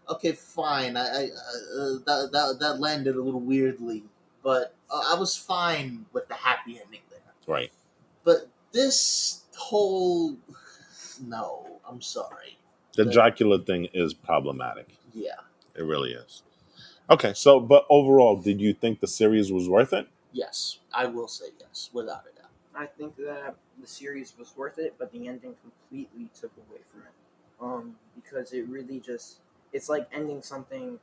Okay, fine. That landed a little weirdly, but I was fine with the happy ending there. Right. But this whole no, I'm sorry. The Dracula thing is problematic. Yeah, it really is. Okay, so but overall, did you think the series was worth it? Yes, I will say yes, without a doubt. I think that the series was worth it, but the ending completely took away from it. Because it really it's like ending something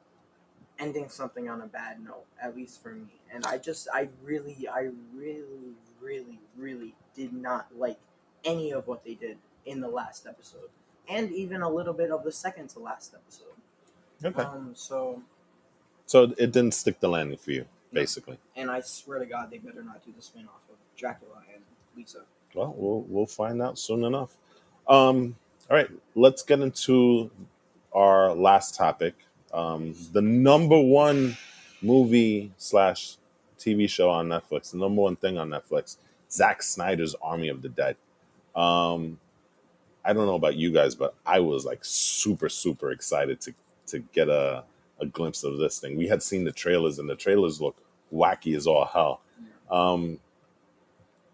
on a bad note, at least for me. And I really did not like any of what they did in the last episode, and even a little bit of the second to last episode. Okay. So it didn't stick the landing for you, basically. And I swear to God, they better not do the spin-off of Dracula and Lisa. Well, we'll find out soon enough. All right, let's get into our last topic. The number one movie / TV show on Netflix, the number one thing on Netflix, Zack Snyder's Army of the Dead. I don't know about you guys, but I was like super, super excited to get a glimpse of this thing. We had seen the trailers, and the trailers look wacky as all hell. Um,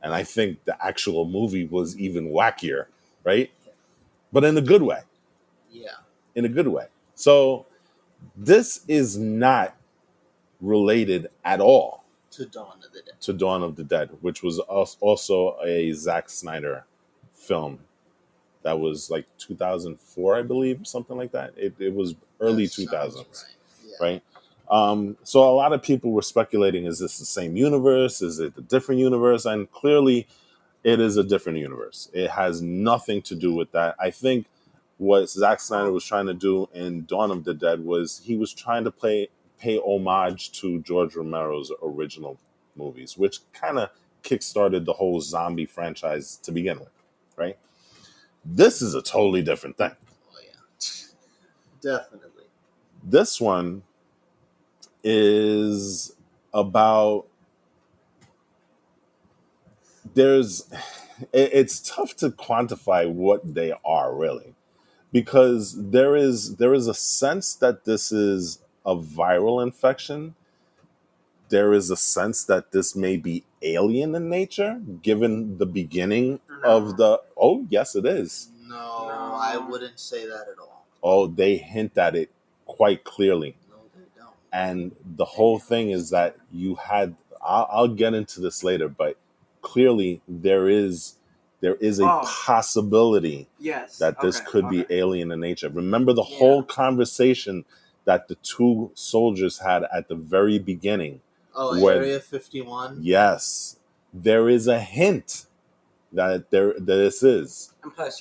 and I think the actual movie was even wackier, right? But in a good way. Yeah. In a good way. So this is not related at all To Dawn of the Dead. to Dawn of the Dead, which was also a Zack Snyder film that was like 2004, I believe, something like that. It was early That sounds 2000s, right. Yeah. right? So a lot of people were speculating, is this the same universe? Is it a different universe? And clearly it is a different universe. It has nothing to do with that. I think what Zack Snyder was trying to do in Dawn of the Dead was he was trying to pay homage to George Romero's original movies, which kind of kickstarted the whole zombie franchise to begin with, right? This is a totally different thing. Oh yeah. Definitely. This one is about it's tough to quantify what they are really, because there is a sense that this is a viral infection. There is a sense that this may be alien in nature, given the beginning of the. Oh, yes, it is. No, I wouldn't say that at all. Oh, they hint at it quite clearly. No, they don't. And the whole thing is that you had. I'll get into this later, but clearly there is a possibility Yes. that this could be alien in nature. Remember the whole conversation that the two soldiers had at the very beginning. Oh, where, Area 51? Yes. There is a hint that this is.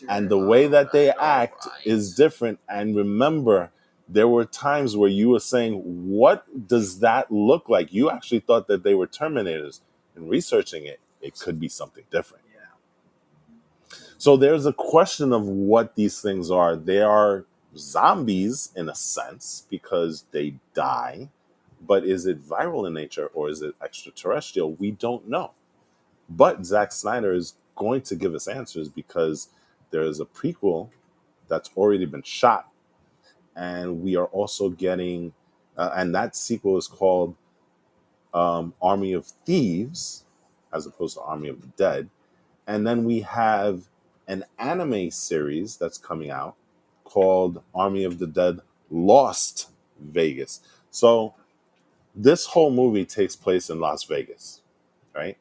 And the way that they act is different. And remember, there were times where you were saying, what does that look like? You actually thought that they were Terminators. And researching it, it could be something different. So there's a question of what these things are. They are zombies in a sense because they die. But is it viral in nature or is it extraterrestrial? We don't know. But Zack Snyder is going to give us answers because there is a prequel that's already been shot. And we are also getting, and that sequel is called Army of Thieves, as opposed to Army of the Dead. And then we have an anime series that's coming out called Army of the Dead Lost Vegas. So this whole movie takes place in Las Vegas, right?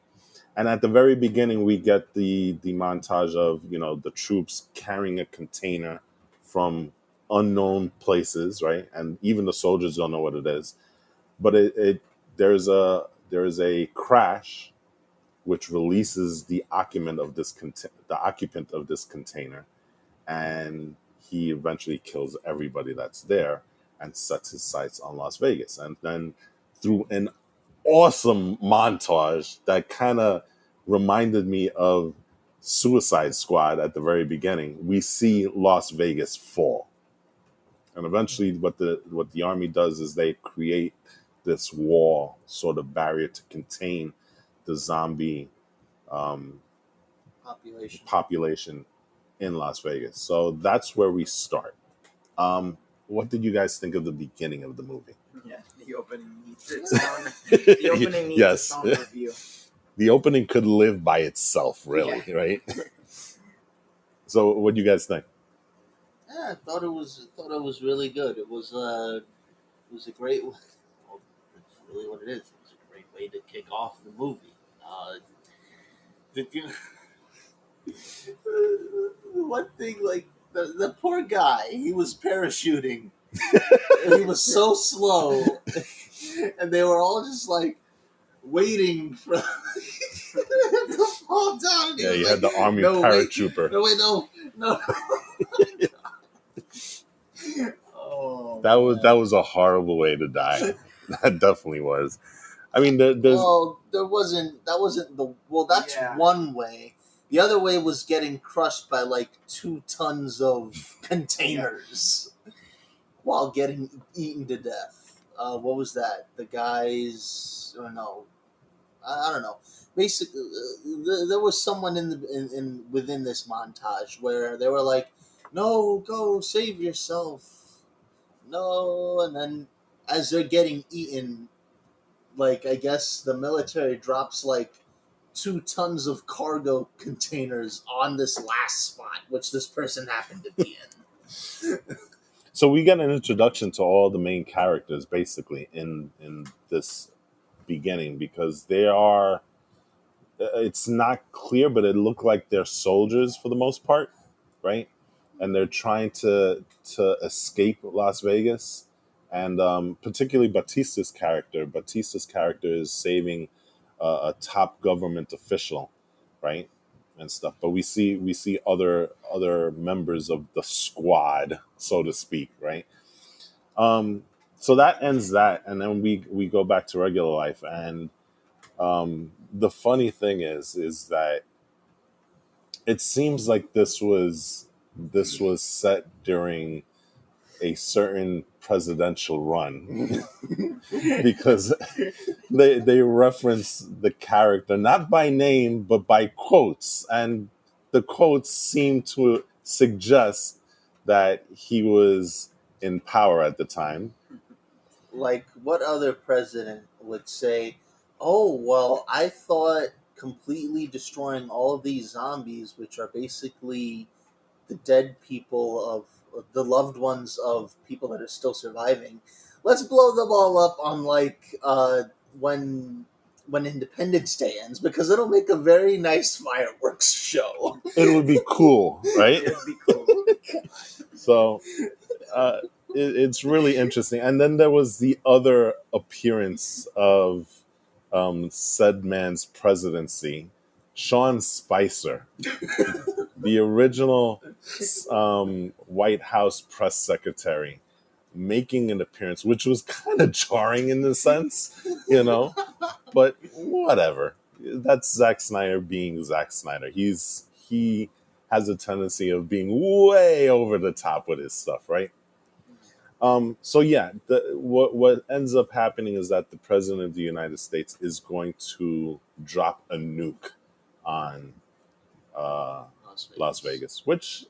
And at the very beginning, we get the montage of, the troops carrying a container from unknown places, right? And even the soldiers don't know what it is. But there's a crash which releases the occupant of this container, and he eventually kills everybody that's there and sets his sights on Las Vegas. And then through an awesome montage that kind of reminded me of Suicide Squad at the very beginning, we see Las Vegas fall. And eventually what the army does is they create this wall, sort of barrier to contain the zombie population in Las Vegas. So that's where we start. What did you guys think of the beginning of the movie? Yeah, the opening needs its own. The opening needs its own review. The opening could live by itself, really, right? So, what do you guys think? Yeah, I thought it was really good. It was a great. Well, that's really what it is. It was a great way to kick off the movie. One thing, like the poor guy, he was parachuting. He was so slow, and they were all just like waiting for him to fall down. Yeah, you had the army paratrooper. No. Oh, that was a horrible way to die. That definitely was. I mean, there's. Well, there wasn't. That wasn't the. Well, that's one way. The other way was getting crushed by like 2 tons of containers while getting eaten to death. What was that? The guys? Or no, I don't know. Basically, there was someone in within this montage where they were like, "No, go save yourself." No, and then as they're getting eaten, like I guess the military drops like 2 tons of cargo containers on this last spot, which this person happened to be in. So we get an introduction to all the main characters basically in this beginning, because they are, it's not clear, but it looked like they're soldiers for the most part, right? And they're trying to escape Las Vegas, and particularly Batista's character is saving a top government official, right, and stuff. But we see other members of the squad, so to speak, right? um so that ends that, and then we go back to regular life. And the funny thing is that it seems like this was set during a certain presidential run, because they reference the character not by name but by quotes, and the quotes seem to suggest that he was in power at the time. Like, what other president would say, "Oh, well, I thought completely destroying all of these zombies, which are basically the dead people of the loved ones of people that are still surviving. Let's blow them all up on like when Independence Day ends because it'll make a very nice fireworks show." It would be cool, right? It would be cool. So it's really interesting. And then there was the other appearance of said man's presidency, Sean Spicer, the original White House press secretary, making an appearance, which was kind of jarring in the sense, but whatever. That's Zack Snyder being Zack Snyder. He has a tendency of being way over the top with his stuff, right? So yeah, what ends up happening is that the president of the United States is going to drop a nuke on Las Vegas, which,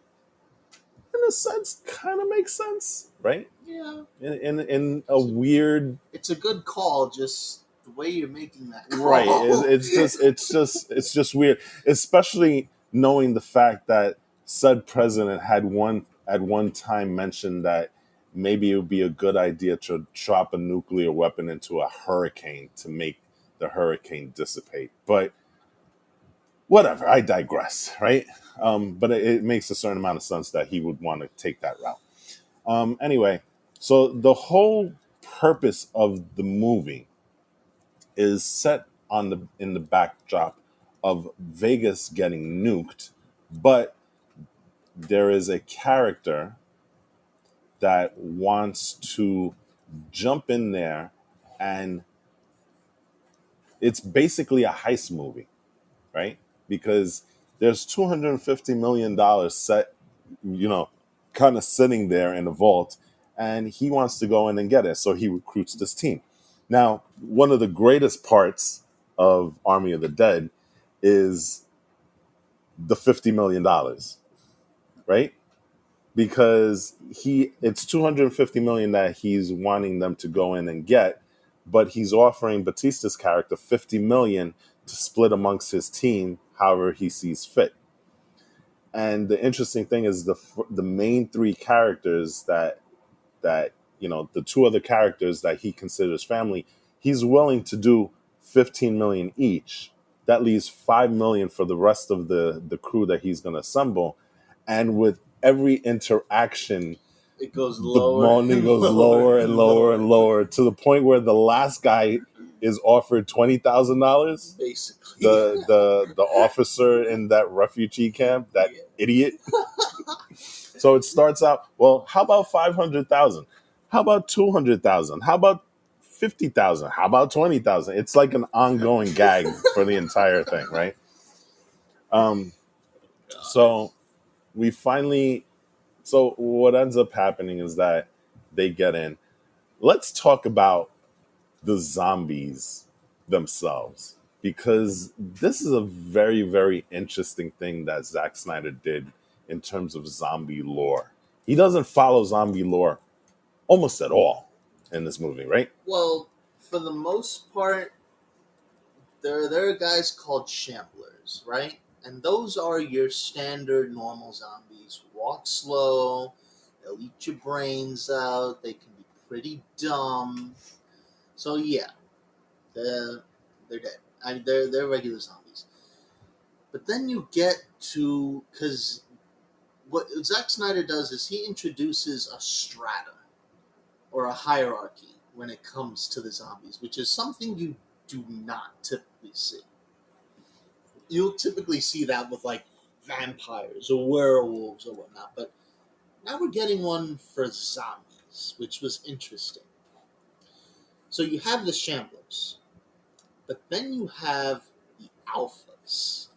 in a sense, kind of makes sense, right? Yeah, In a weird, it's a good call. Just the way you're making that call. right? It's just weird, especially knowing the fact that said president at one time mentioned that maybe it would be a good idea to drop a nuclear weapon into a hurricane to make the hurricane dissipate. But whatever, I digress, right? But it makes a certain amount of sense that he would want to take that route. Anyway, so the whole purpose of the movie is set in the backdrop of Vegas getting nuked, but there is a character that wants to jump in there, and it's basically a heist movie, right? Because there's $250 million set, kind of sitting there in a vault, and he wants to go in and get it. So he recruits this team. Now, one of the greatest parts of Army of the Dead is the $50 million, right? Because it's $250 million that he's wanting them to go in and get, but he's offering Batista's character $50 million to split amongst his team however he sees fit. And the interesting thing is the main three characters that the two other characters that he considers family, he's willing to do 15 million each. That leaves 5 million for the rest of the crew that he's going to assemble. And with every interaction, it goes the lower. money goes lower and lower and lower, to the point where the last guy is offered $20,000. Basically, the officer in that refugee camp, that idiot. So it starts out, well, how about 500,000? How about 200,000? How about 50,000? How about 20,000? It's like an ongoing gag for the entire thing, right? So we finally, so what ends up happening is that they get in. Let's talk about the zombies themselves, because this is a very, very interesting thing that Zack Snyder did in terms of zombie lore. He doesn't follow zombie lore almost at all in this movie, right? well, for the most part, there are guys called shamblers, right? And those are your standard normal zombies. Walk slow, they'll eat your brains out, they can be pretty dumb. So yeah, they're dead. I mean, they're regular zombies. But then you get to, because what Zack Snyder does is he introduces a strata or a hierarchy when it comes to the zombies, which is something you do not typically see. You'll typically see that with like vampires or werewolves or whatnot, but now we're getting one for zombies, which was interesting. So you have the shamblers, but then you have the alphas,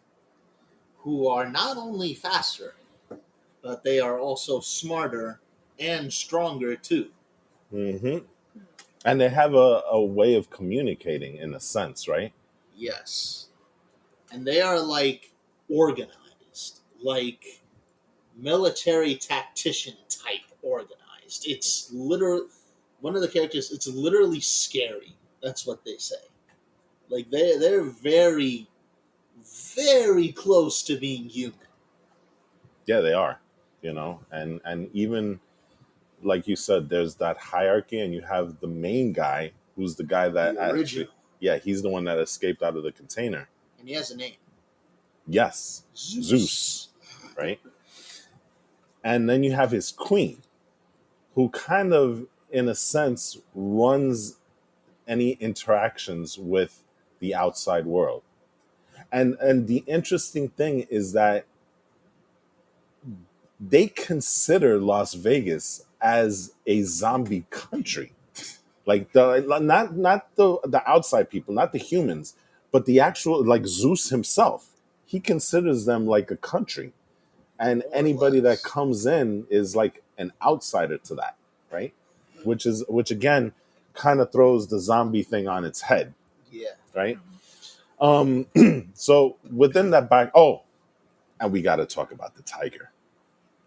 who are not only faster, but they are also smarter and stronger too. Hmm. And they have a way of communicating in a sense, right? Yes. And they are like organized, like military tactician type organized. It's literally one of the characters. It's literally scary. That's what they say. Like they're very, very close to being human. Yeah, they are. And even like you said, there's that hierarchy, and you have the main guy who's the guy that The original. yeah, he's the one that escaped out of the container. And he has a name. Yes, Zeus, right? And then you have his queen, who kind of, in a sense, runs any interactions with the outside world. And the interesting thing is that they consider Las Vegas as a zombie country. Like not the outside people, not the humans, but the actual, like Zeus himself. He considers them like a country. And More or anybody that less. comes in is like an outsider to that, right? Which again kind of throws the zombie thing on its head, Yeah. right? Um, so within that back, oh, and we got to talk about the tiger.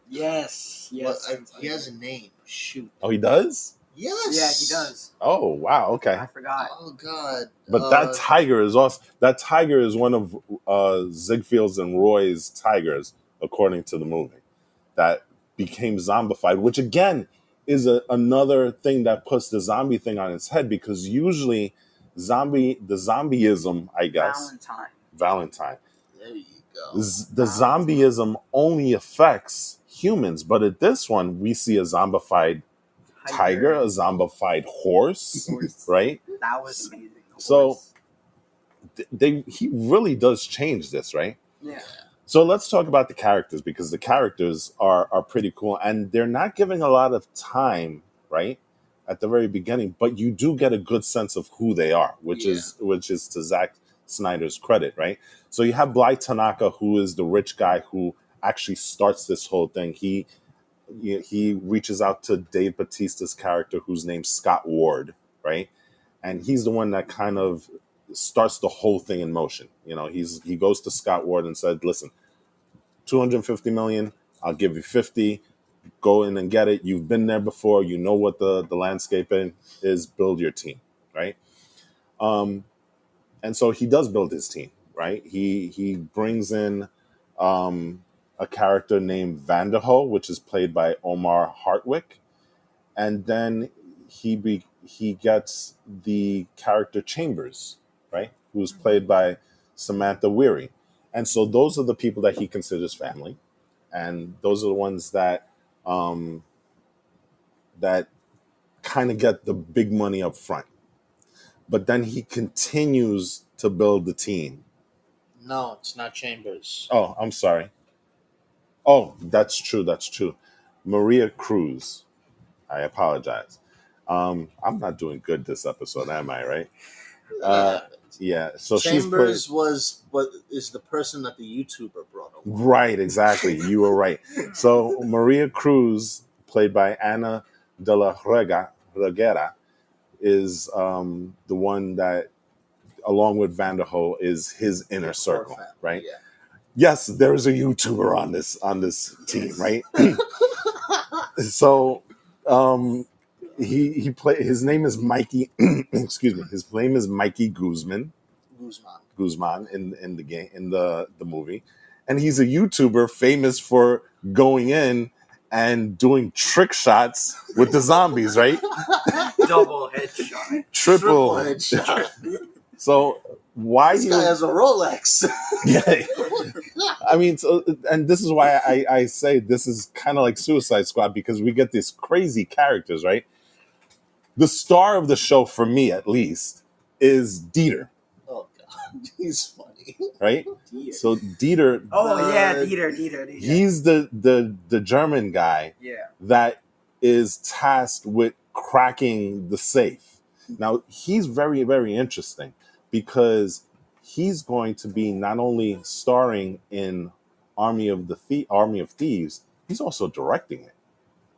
Yes. Yes. He has a name. Shoot. Oh, he does? Yes. Yeah, he does. Oh, wow. Okay. I forgot. Oh God. But that tiger is also, that tiger is one of Ziegfeld's and Roy's tigers, according to the movie, that became zombified, which again is another thing that puts the zombie thing on its head, because usually the zombieism, I guess, Valentine. There you go. The zombieism only affects humans, but at this one, we see a zombified tiger, a zombified horse, right? That was amazing. So he really does change this, right? Yeah. So let's talk about the characters, because the characters are pretty cool, and they're not giving a lot of time, right, at the very beginning, but you do get a good sense of who they are, which is to Zack Snyder's credit, right? So you have Bly Tanaka, who is the rich guy who actually starts this whole thing. He reaches out to Dave Bautista's character, who's named Scott Ward, right? And he's the one that kind of starts the whole thing in motion. He goes to Scott Ward and said, listen, 250 million, I'll give you 50, go in and get it. You've been there before. You know what the landscape is. Build your team, right? And so he does build his team, right? He brings in a character named Vanderho, which is played by Omar Hartwick. And then he gets the character Chambers, right? Who's played by Samantha Weary. And so those are the people that he considers family. And those are the ones that that kind of get the big money up front. But then he continues to build the team. No, it's not Chambers. Oh, I'm sorry. Oh, that's true. Maria Cruz. I apologize. I'm not doing good this episode, am I, right? Yeah. So Chambers was what is the person that the YouTuber brought over. Right, exactly. You were right. So Maria Cruz, played by Ana de la Reguera, is the one that, along with Vanderho, is his inner circle, right? Yeah. Yes, there is a YouTuber on this team, right? So he play. His name is Mikey. Excuse me. His name is Mikey Guzman. Guzman in the game in the movie, and he's a YouTuber famous for going in and doing trick shots with the zombies, right? Double headshot. Triple. headshot. So why This guy has a Rolex. Yeah. I mean, so, and this is why I say this is kind of like Suicide Squad, because we get these crazy characters, right? The star of the show, for me at least, is Dieter, Oh god, he's funny. right? Dieter. So Dieter, Oh yeah, Dieter. he's the German guy Yeah. that is tasked with cracking the safe. Now he's very, very interesting because he's going to be not only starring in Army of Thieves, he's also directing it.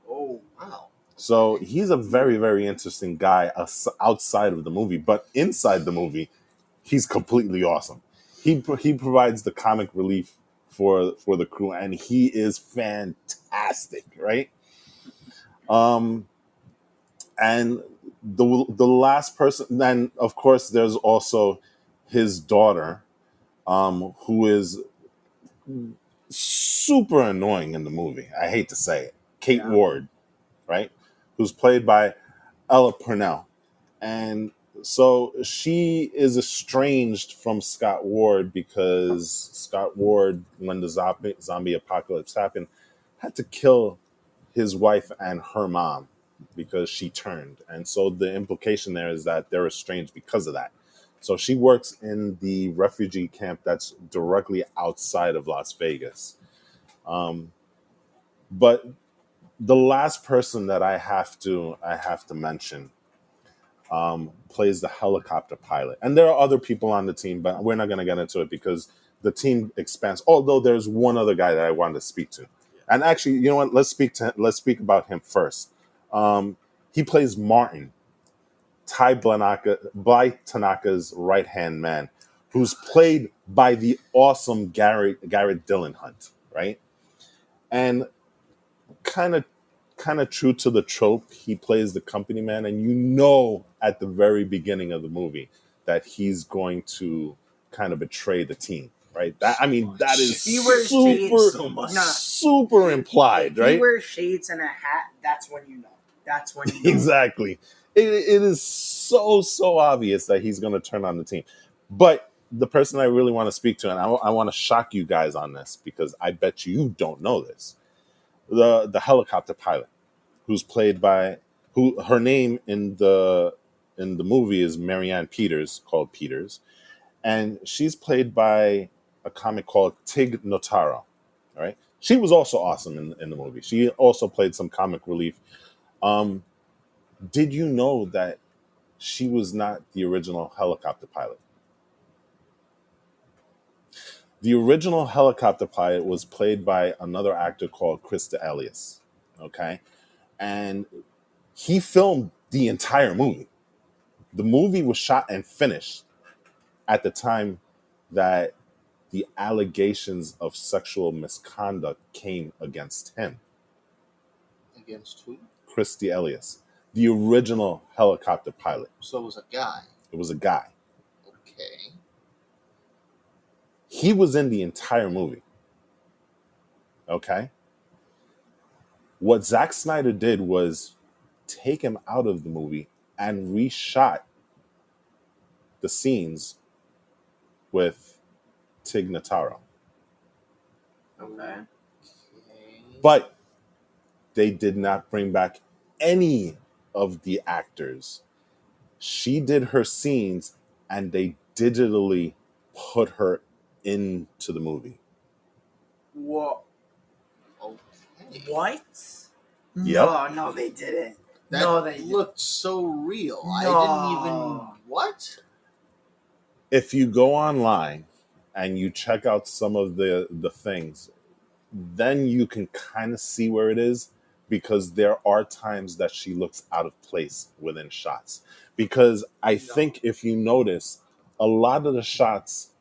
Oh. Wow. So he's a very, very interesting guy outside of the movie, but inside the movie, he's completely awesome. He provides the comic relief for the crew, and he is fantastic, right? And the last person, then of course there's also his daughter, who is super annoying in the movie. I hate to say it, Kate Ward, right? Who's played by Ella Purnell. And so she is estranged from Scott Ward because Scott Ward, when the zombie apocalypse happened, had to kill his wife and her mom because she turned. And so the implication there is that they're estranged because of that. So she works in the refugee camp that's directly outside of Las Vegas. But the last person that I have to mention plays the helicopter pilot. And there are other people on the team, but we're not going to get into it because the team expands. Although there's one other guy that I wanted to speak to. And actually, you know what? Let's speak about him first. He plays Martin, Bly Tanaka's right-hand man, who's played by the awesome Garrett Dillahunt, Hunt, right? And kind of true to the trope, he plays the company man, and you know at the very beginning of the movie that he's going to kind of betray the team, right? That is He wears shades so much. super implied, if right? he wears shades and a hat, that's when you know. That's when you know. Exactly. It is so obvious that he's going to turn on the team. But the person I really want to speak to, and I want to shock you guys on this because I bet you don't know this. The helicopter pilot, who's played by her name in the movie is Marianne Peters, called Peters, and she's played by a comic called Tig Notaro. All right, she was also awesome in the movie. She also played some comic relief. Did you know that she was not the original helicopter pilot? The original helicopter pilot was played by another actor called Krista Elias. Okay. And he filmed the entire movie. The movie was shot and finished at the time that the allegations of sexual misconduct came against him. Against who? Krista Elias, the original helicopter pilot. So it was a guy. It was a guy. Okay. He was in the entire movie. Okay. What Zack Snyder did was take him out of the movie and reshot the scenes with Tig Notaro. Okay. But they did not bring back any of the actors. She did her scenes and they digitally put her into the movie. What? Okay. What? Yep. No, they didn't. That looked so real. No. I didn't even... What? If you go online and you check out some of the things, then you can kind of see where it is, because there are times that she looks out of place within shots. Because I think if you notice, a lot of the shots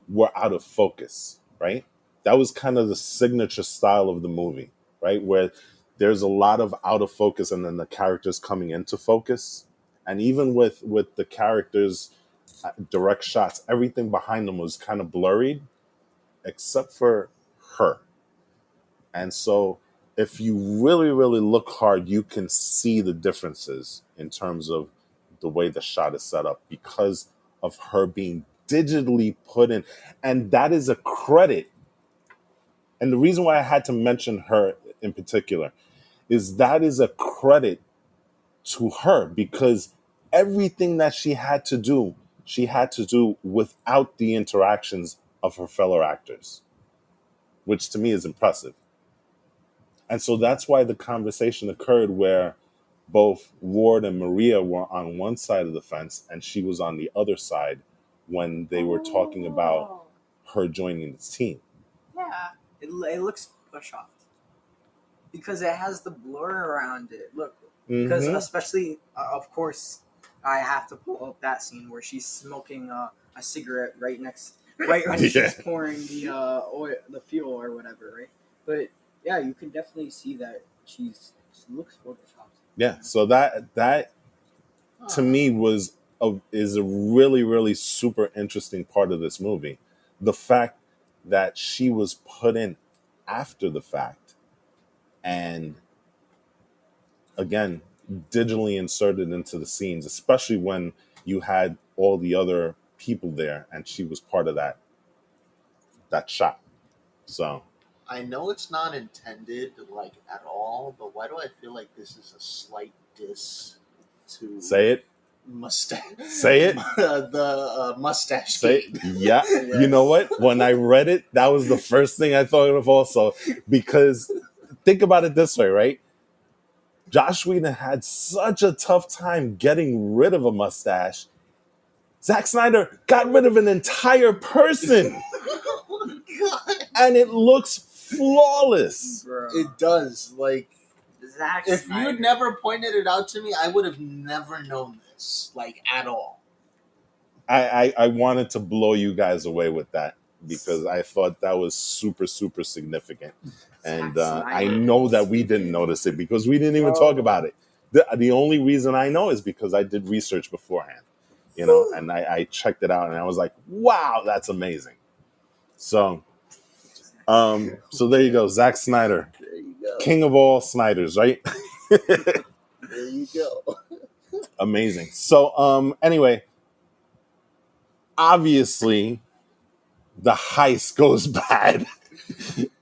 were out of focus, right? That was kind of the signature style of the movie, right? Where there's a lot of out of focus and then the characters coming into focus. And even with the characters direct shots, everything behind them was kind of blurry except for her. And so if you really, really look hard, you can see the differences in terms of the way the shot is set up because of her being digitally put in. And that is a credit. And the reason why I had to mention her in particular is that is a credit to her because everything that she had to do without the interactions of her fellow actors, which to me is impressive. And so that's why the conversation occurred where both Ward and Maria were on one side of the fence and she was on the other side when they were talking about her joining the team. Yeah, it looks push off because it has the blur around it. Look, because especially, of course, I have to pull up that scene where she's smoking a cigarette right when she's pouring the oil, the fuel or whatever, right? But yeah, you can definitely see that she looks photoshopped. Yeah, so that to me is a really, really super interesting part of this movie. The fact that she was put in after the fact and again digitally inserted into the scenes, especially when you had all the other people there and she was part of that shot. So I know it's not intended like at all, but why do I feel like this is a slight diss to say it. mustache? Say it. The mustache. Say it. Yeah. Yes. You know what? When I read it, that was the first thing I thought of also, because think about it this way, right? Josh Whedon had such a tough time getting rid of a mustache. Zack Snyder got rid of an entire person. Oh, God. And it looks flawless. Bro. It does. Like, Zack if Snyder. you had never pointed it out to me, I would have never known this, like, at all. I wanted to blow you guys away with that because I thought that was super, super significant. And I know that we didn't notice it because we didn't even talk about it. The only reason I know is because I did research beforehand, you know, and I checked it out and I was like, wow, that's amazing. So there you go. Zack Snyder, There you go. king of all Snyders, right? There you go. Amazing. So anyway, obviously the heist goes bad.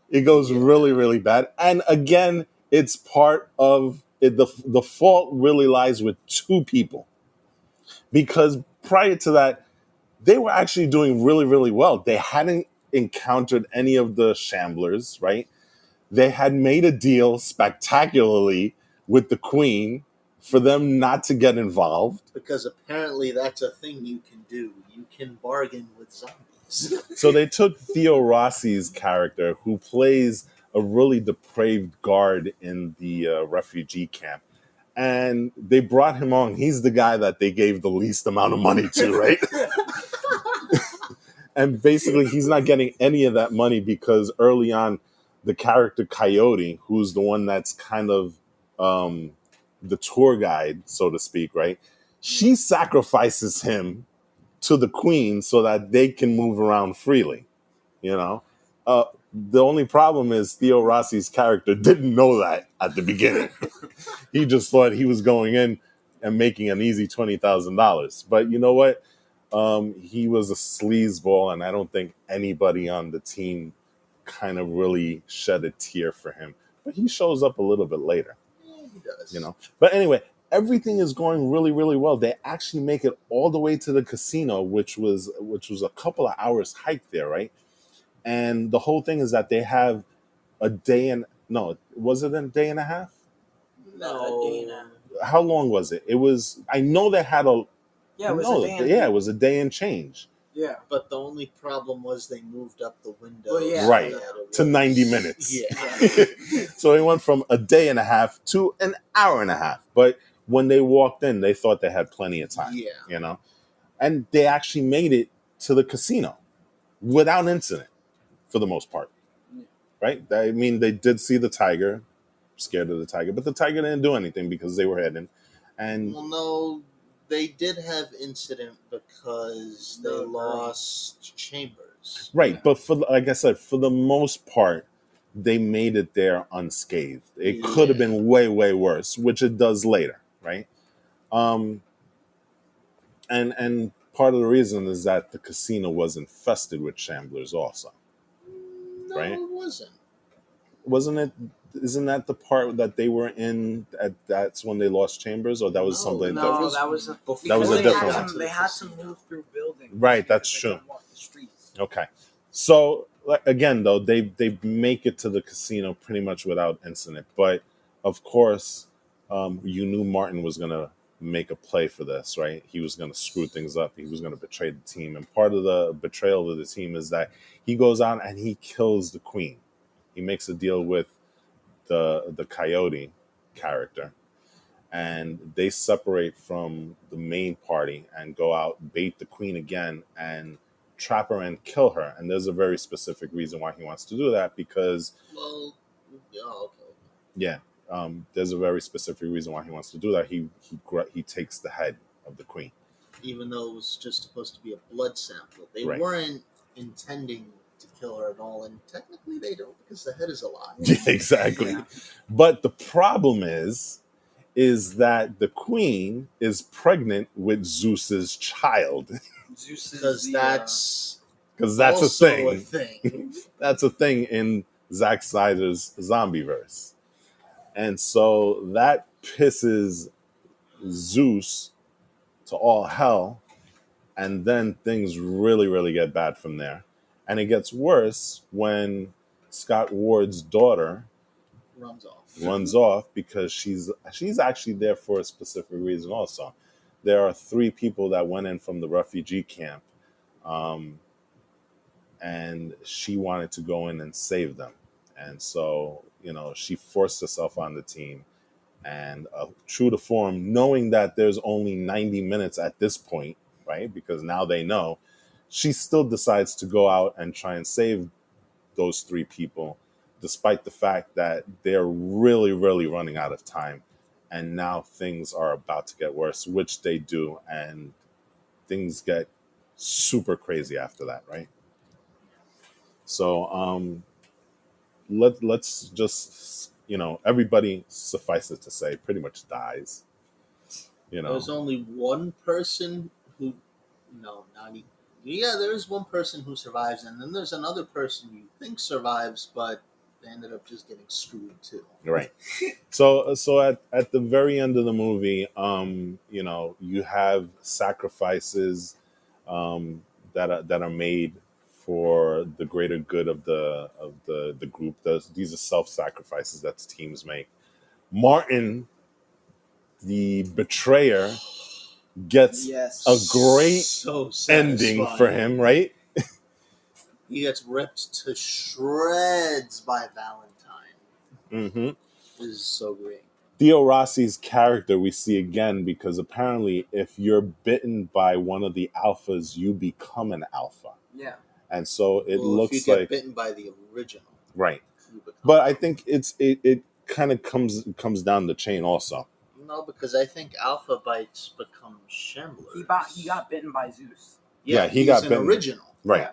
It goes really, really bad. And again, it's part of it. The fault really lies with two people because prior to that, they were actually doing really, really well. They hadn't encountered any of the shamblers, right? They had made a deal spectacularly with the Queen for them not to get involved. Because apparently that's a thing you can do. You can bargain with zombies. So they took Theo Rossi's character, who plays a really depraved guard in the refugee camp, and they brought him on. He's the guy that they gave the least amount of money to, right? And basically, he's not getting any of that money because early on, the character Coyote, who's the one that's kind of the tour guide, so to speak, right? She sacrifices him to the Queen so that they can move around freely, you know? The only problem is Theo Rossi's character didn't know that at the beginning. He just thought he was going in and making an easy $20,000. But you know what? He was a sleazeball, and I don't think anybody on the team kind of really shed a tear for him. But he shows up a little bit later. Yeah, he does. You know? But anyway, everything is going really, really well. They actually make it all the way to the casino, which was a couple of hours hike there, right? And the whole thing is that they have was it a day and a half? No. How long was it? It was. I know they had a. Yeah, it was a day. It was a day and change. Yeah, but the only problem was they moved up the window. Well, yeah. Right. To 90 minutes. Yeah. So they went from a day and a half to an hour and a half. But when they walked in, they thought they had plenty of time. Yeah. You know? And they actually made it to the casino without incident for the most part. Right? I mean, they did see the tiger. scared of the tiger. But the tiger didn't do anything because they were hidden. And Well, no, they did have incident because they The girl. lost Chambers. right, Yeah. but for like I said, for the most part, they made it there unscathed. It could have Yeah. been way, way worse, which it does later, right? Um, and part of the reason is that the casino was infested with shamblers also, No, right? it wasn't. Wasn't it? Isn't that the part that they were in? That's when they lost Chambers, or that was No, something that No, different? was that was before That was a because different one. They had to move through buildings. Right, that's because they true. couldn't walk the streets. Okay, so like, again, though they make it to the casino pretty much without incident, but of course, you knew Martin was gonna make a play for this, right? He was gonna screw things up. He was gonna betray the team, and part of the betrayal of the team is that he goes out and he kills the queen. He makes a deal with the coyote character, and they separate from the main party and go out, bait the queen again, and trap her and kill her. And there's a very specific reason why he wants to do that because, Well, okay. yeah, there's a very specific reason why he wants to do that. He takes the head of the queen. Even though it was just supposed to be a blood sample, they Right. weren't intending to kill her at all, and technically they don't because the head is alive. Yeah, exactly. Yeah. But the problem is that the queen is pregnant with Zeus's child. Zeus is Because the, that's Because that's a also thing. a thing. That's a thing in Zack Snyder's Zombieverse. And so that pisses Zeus to all hell. And then things really, really get bad from there. And it gets worse when Scott Ward's daughter Runs off. runs off because she's actually there for a specific reason also. There are 3 people that went in from the refugee camp, and she wanted to go in and save them. And so, she forced herself on the team. And true to form, knowing that there's only 90 minutes at this point, right? Because now they know, she still decides to go out and try and save those 3 people, despite the fact that they're really, really running out of time. And now things are about to get worse, which they do. And things get super crazy after that, right? So let's just, everybody, suffice it to say, pretty much dies. There's only one person who, no, not even. Yeah, there's one person who survives, and then there's another person you think survives, but they ended up just getting screwed too. Right. So at the very end of the movie, you have sacrifices that are made for the greater good of the group. These are self-sacrifices that the teams make. Martin, the betrayer, gets Yes. a great So ending satisfying. for him, right? He gets ripped to shreds by Valentine. Mm-hmm. This is so great. Theo Rossi's character we see again because apparently if you're bitten by one of the alphas, you become an alpha. Yeah. And so it Well, looks if you get like bitten by the original, right. you become But I think it kind of comes down the chain also. no, because I think alpha bites become shamblers. He got bitten by Zeus. Yeah, he he's got an bitten. original. Right. Yeah.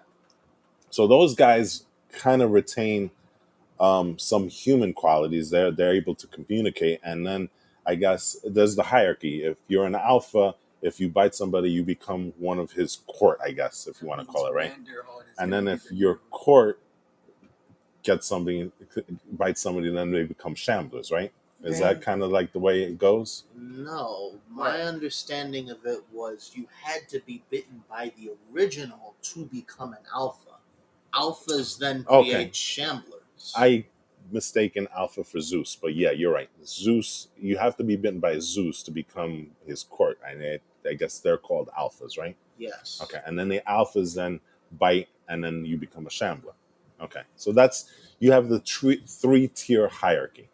So those guys kind of retain some human qualities. They're able to communicate, and then I guess there's the hierarchy. If you're an alpha, if you bite somebody, you become one of his court, I guess, if you want to call it, right? And then if your court bites somebody, then they become shamblers, right? Is that kind of like the way it goes? No, my understanding of it was you had to be bitten by the original to become an alpha. Alphas then create Okay. shamblers. I mistaken Alpha for Zeus, but yeah, you're right. Zeus, you have to be bitten by Zeus to become his court, and I guess they're called alphas, right? Yes. Okay, and then the alphas then bite, and then you become a shambler. Okay, so you have the 3-tier hierarchy,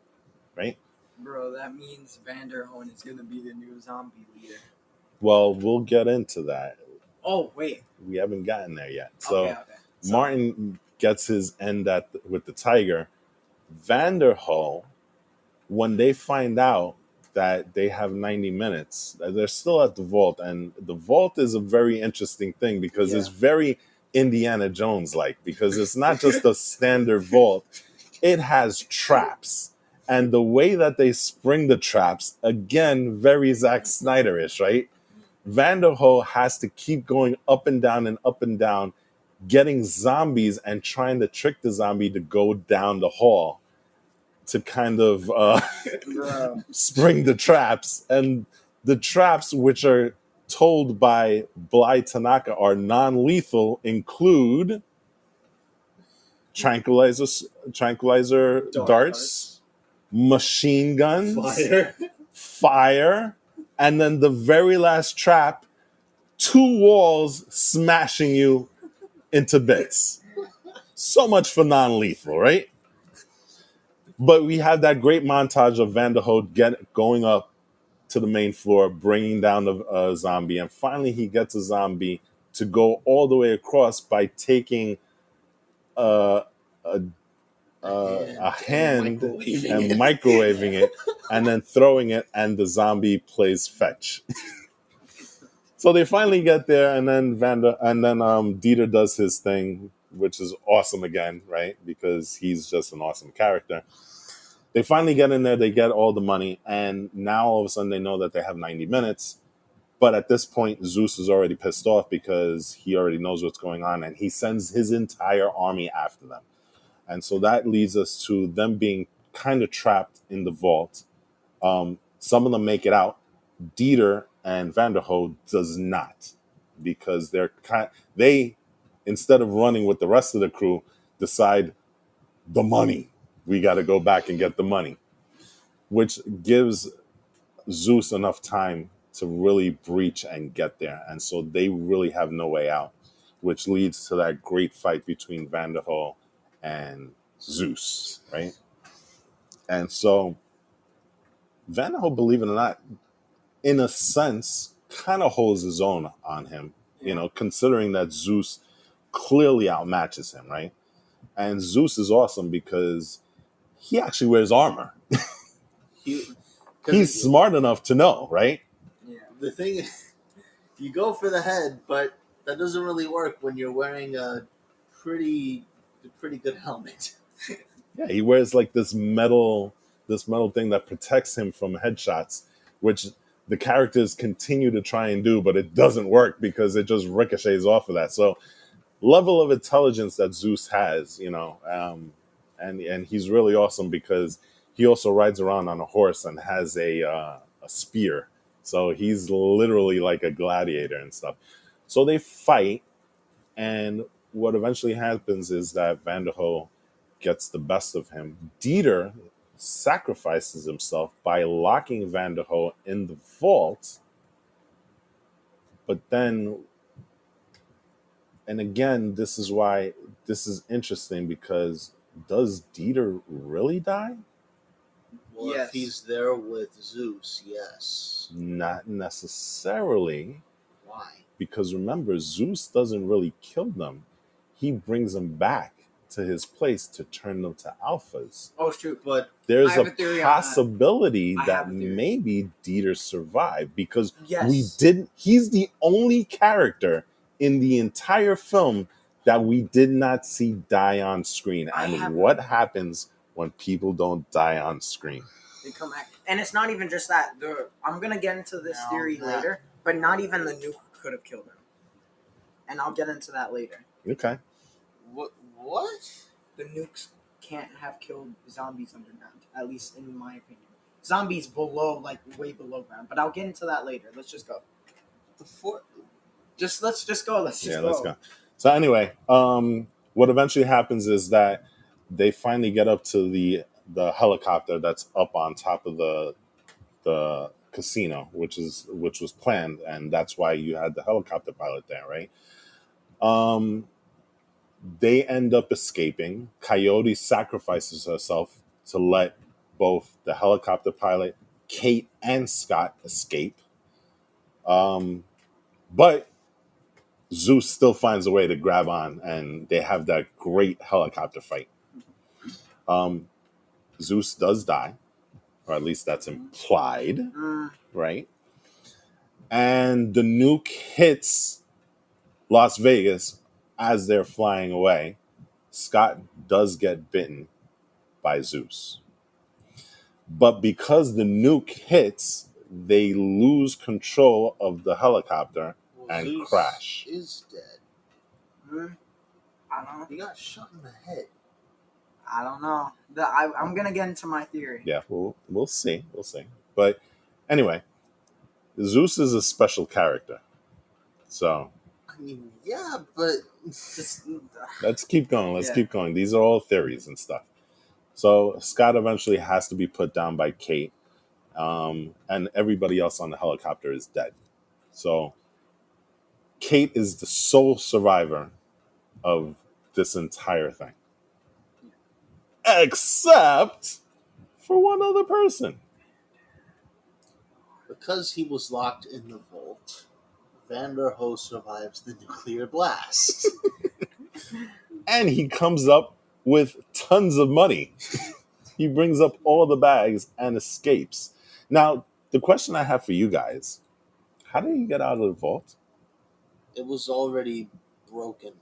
right? Bro, that means Vanderhoen is gonna be the new zombie leader. Well, we'll get into that. Oh wait, We haven't gotten there yet. So okay. So, Martin gets his end with the tiger. Vanderhoe when they find out that they have 90 minutes, they're still at the vault. And the vault is a very interesting thing because it's very Indiana Jones like, because it's not just a standard vault, it has traps. And the way that they spring the traps, again, very Zack Snyder-ish, right? Vanderhoof has to keep going up and down, getting zombies and trying to trick the zombie to go down the hall to kind of spring the traps. And the traps, which are told by Bly Tanaka are non-lethal, include tranquilizer darts, machine guns, fire, and then the very last trap, 2 walls smashing you into bits. So much for non-lethal, right? But we have that great montage of Vanderhoof going up to the main floor, bringing down the zombie, and finally he gets a zombie to go all the way across by taking a hand and microwaving it, and then throwing it, and the zombie plays fetch. So they finally get there, and then Dieter does his thing, which is awesome again, right? Because he's just an awesome character. They finally get in there, they get all the money, and now all of a sudden they know that they have 90 minutes. But at this point, Zeus is already pissed off because he already knows what's going on, and he sends his entire army after them. And so that leads us to them being kind of trapped in the vault. Some of them make it out. Dieter and Vanderhoof does not, because they, instead of running with the rest of the crew, decide the money. We got to go back and get the money, which gives Zeus enough time to really breach and get there. And so they really have no way out, which leads to that great fight between Vanderhoof and Zeus, right? And so Vanderhoof, believe it or not, in a sense, kind of holds his own on him, considering that Zeus clearly outmatches him, right? And Zeus is awesome because he actually wears armor. He's smart enough to know, right? Yeah. The thing is, you go for the head, but that doesn't really work when you're wearing a pretty good helmet. Yeah, he wears like this metal thing that protects him from headshots, which the characters continue to try and do, but it doesn't work because it just ricochets off of that. So, level of intelligence that Zeus has, and he's really awesome because he also rides around on a horse and has a spear. So he's literally like a gladiator and stuff. So they fight, and what eventually happens is that Vanderhoof gets the best of him. Dieter sacrifices himself by locking Vanderhoof in the vault. But then, and again, this is why this is interesting, because does Dieter really die? Well, yes. If he's there with Zeus, yes. Not necessarily. Why? Because remember, Zeus doesn't really kill them. He brings them back to his place to turn them to alphas. Oh, shoot. But there's a possibility that maybe Dieter survived, because he's the only character in the entire film that we did not see die on screen. And what happens when people don't die on screen? They come back. And it's not even just that. I'm going to get into this theory later, but not even the nuke could have killed him. And I'll get into that later. Okay. What? The nukes can't have killed zombies underground, at least in my opinion. Zombies below, like way below ground. But I'll get into that later. Let's just go. Let's just go. Let's go. So anyway, what eventually happens is that they finally get up to the helicopter that's up on top of the casino, which was planned, and that's why you had the helicopter pilot there, right? They end up escaping. Coyote sacrifices herself to let both the helicopter pilot, Kate, and Scott escape. But Zeus still finds a way to grab on, and they have that great helicopter fight. Zeus does die. or at least that's implied, Mm, right? And the nuke hits Las Vegas as they're flying away. Scott does get bitten by Zeus. But because the nuke hits, they lose control of the helicopter Well, and Zeus crash. is dead. I don't know. He got shot in the head. I don't know. I'm gonna get into my theory. Yeah, we'll see. We'll see. But anyway, Zeus is a special character. So I mean, yeah, but Just, let's keep going. Let's Yeah. keep going. These are all theories and stuff. So Scott eventually has to be put down by Kate, and everybody else on the helicopter is dead. So Kate is the sole survivor of this entire thing, except for one other person. because he was locked in the vault, Vanderho survives the nuclear blast. And he comes up with tons of money. He brings up all the bags and escapes. Now, the question I have for you guys, how did he get out of the vault? It was already broken.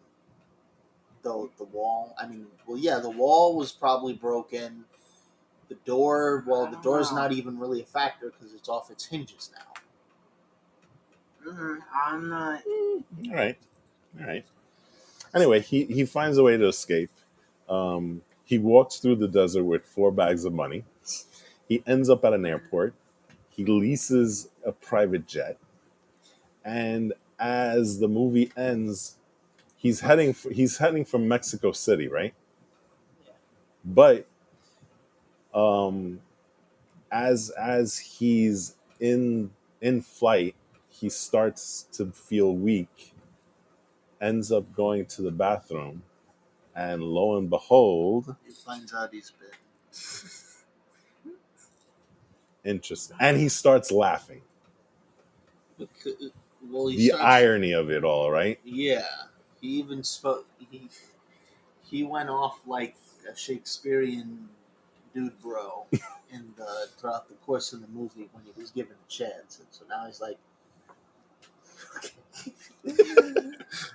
The wall. I mean, well, yeah, the wall was probably broken. The door. Well, the door's not even really a factor because it's off its hinges now. I'm not. All right. All right. Anyway, he finds a way to escape. He walks through the desert with 4 bags of money. He ends up at an airport. He leases a private jet. And as the movie ends, he's heading from Mexico City, right? Yeah. But as he's in flight, he starts to feel weak, ends up going to the bathroom, and lo and behold, He finds out he's been. interesting. And he starts laughing. Well, The irony of it all, right? Yeah, he even spoke. He went off like a Shakespearean dude, bro, throughout the course of the movie when he was given a chance, and so now he's like.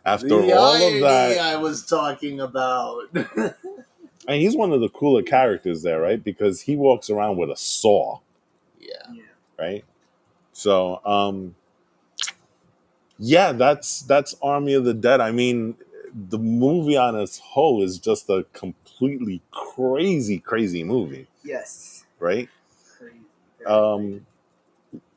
After The all irony of that, I was talking about. and he's one of the cooler characters there, right? Because he walks around with a saw, Yeah. right? So, yeah, that's Army of the Dead. I mean, the movie on its whole is just a completely crazy movie, Yes. right? Crazy. Very crazy.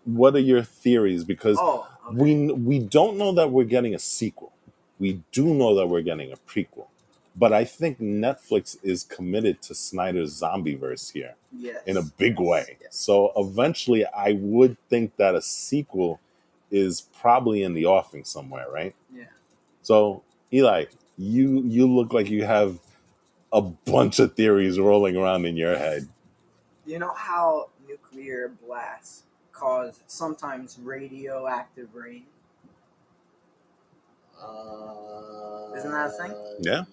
What are your theories? Because Oh, okay. we don't know that we're getting a sequel. We do know that we're getting a prequel. But I think Netflix is committed to Snyder's Zombieverse here Yes. in a big way. Yes. So eventually I would think that a sequel is probably in the offing somewhere, right? Yeah. So Eli, you look like you have a bunch of theories rolling around in your head. You know how nuclear blasts cause sometimes radioactive rain? Isn't that a thing? Yeah.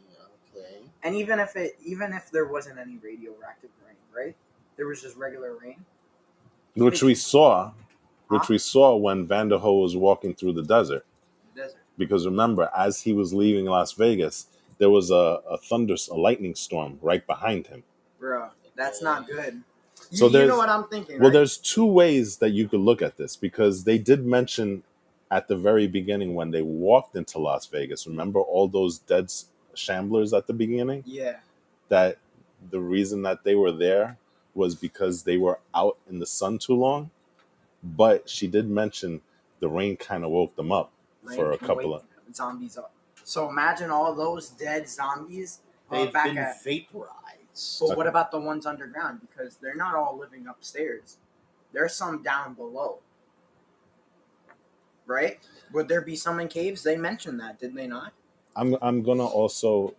Okay. And even if there wasn't any radioactive rain, right? There was just regular rain. Which we saw when Vanderho was walking through the desert. Because remember, as he was leaving Las Vegas, there was a lightning storm right behind him. Bro, that's not good. So You know what I'm thinking, well, right? there's 2 ways that you could look at this, because they did mention at the very beginning when they walked into Las Vegas, remember all those dead shamblers at the beginning? Yeah. That the reason that they were there was because they were out in the sun too long. But she did mention the rain kind of woke them up for a couple of zombies up. So imagine all those dead zombies They've back been at. vaporized. But what about the ones underground? Because they're not all living upstairs. There's some down below. Right? Would there be some in caves? They mentioned that, did they not? I'm gonna also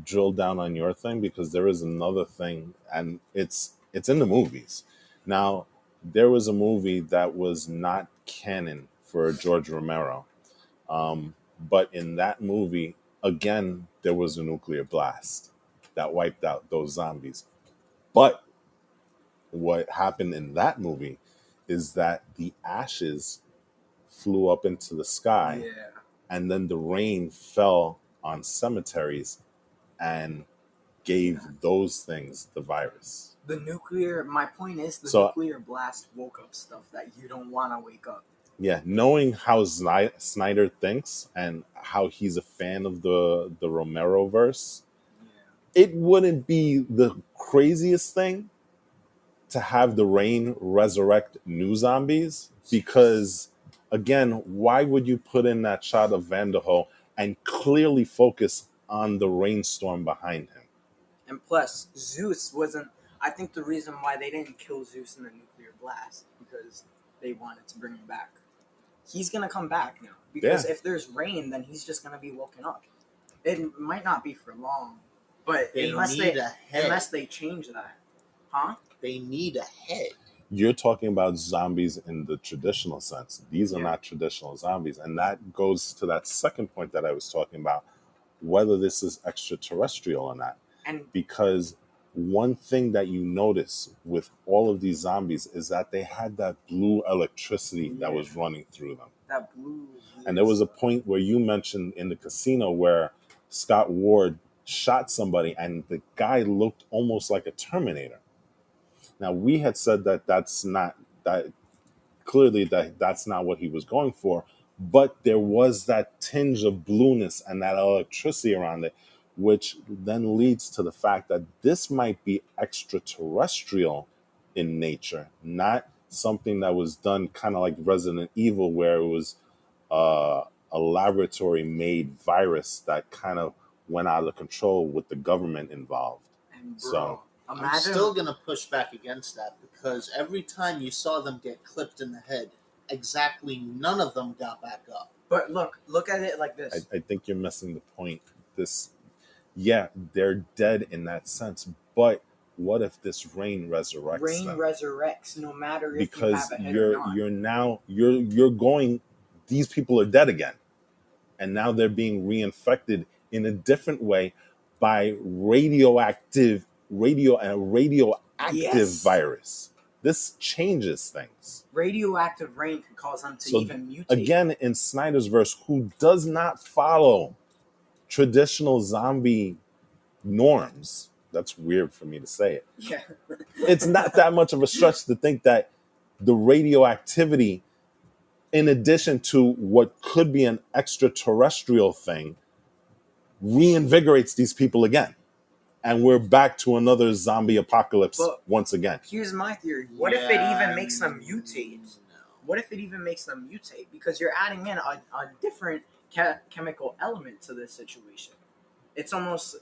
drill down on your thing, because there is another thing, and it's in the movies. Now, there was a movie that was not canon for George Romero, but in that movie, again, there was a nuclear blast that wiped out those zombies. But what happened in that movie is that the ashes flew up into the sky, Yeah. and then the rain fell on cemeteries and gave those things the virus. My point is, the So nuclear blast woke up stuff that you don't want to wake up. yeah, knowing how Snyder thinks and how he's a fan of the Romero verse, Yeah. it wouldn't be the craziest thing to have the rain resurrect new zombies, because again, why would you put in that shot of Vanderho and clearly focus on the rainstorm behind him? And plus, Zeus wasn't. I think the reason why they didn't kill Zeus in the nuclear blast because they wanted to bring him back. He's gonna come back now because if there's rain, then he's just gonna be woken up. It might not be for long, but unless they change that, huh? They need a head. You're talking about zombies in the traditional sense. These are not traditional zombies. And that goes to that second point that I was talking about, whether this is extraterrestrial or not. And Because one thing that you notice with all of these zombies is that they had that blue electricity that was running through them. that blue. And there was a point where you mentioned in the casino where Scott Ward shot somebody and the guy looked almost like a Terminator. Now we had said that that's not what he was going for, but there was that tinge of blueness and that electricity around it, which then leads to the fact that this might be extraterrestrial in nature, not something that was done kind of like Resident Evil, where it was a laboratory made virus that kind of went out of control with the government involved. And So I'm still gonna push back against that because every time you saw them get clipped in the head, exactly none of them got back up. But look at it like this. I think you're missing the point. They're dead in that sense, but what if this rain resurrects Rain them? resurrects no matter if Because you have a head or not. you're going. These people are dead again, and now they're being reinfected in a different way by radioactive Yes. virus. This changes things. Radioactive rain can cause them to even mutate. Again, in Snyder's verse, who does not follow traditional zombie norms. That's weird for me to say it. Yeah. It's not that much of a stretch to think that the radioactivity, in addition to what could be an extraterrestrial thing, reinvigorates these people again. And we're back to another zombie apocalypse once again. Here's my theory. What if it even makes them mutate? What if it even makes them mutate? Because you're adding in a different chemical element to this situation. It's almost,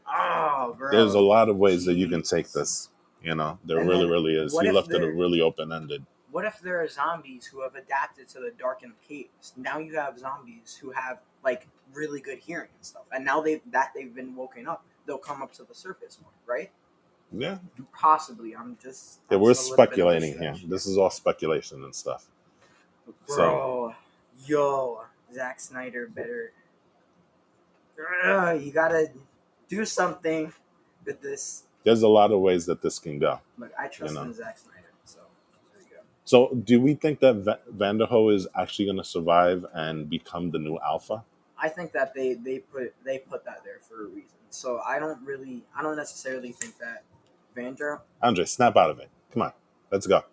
bro. There's a lot of ways that you can take this. There really is. He left it really open-ended. What if there are zombies who have adapted to the darkened caves? Now you have zombies who have like really good hearing and stuff, and now they've been woken up, they'll come up to the surface more, right? Yeah. Possibly. We're speculating here. This is all speculation and stuff. Bro, Zack Snyder better. You gotta do something with this. There's a lot of ways that this can go. Look, I trust in Zack Snyder, so there you go. So, do we think that Vanderho is actually going to survive and become the new Alpha? I think that they put that there for a reason. So I don't necessarily think that Andre, snap out of it. Come on, let's go.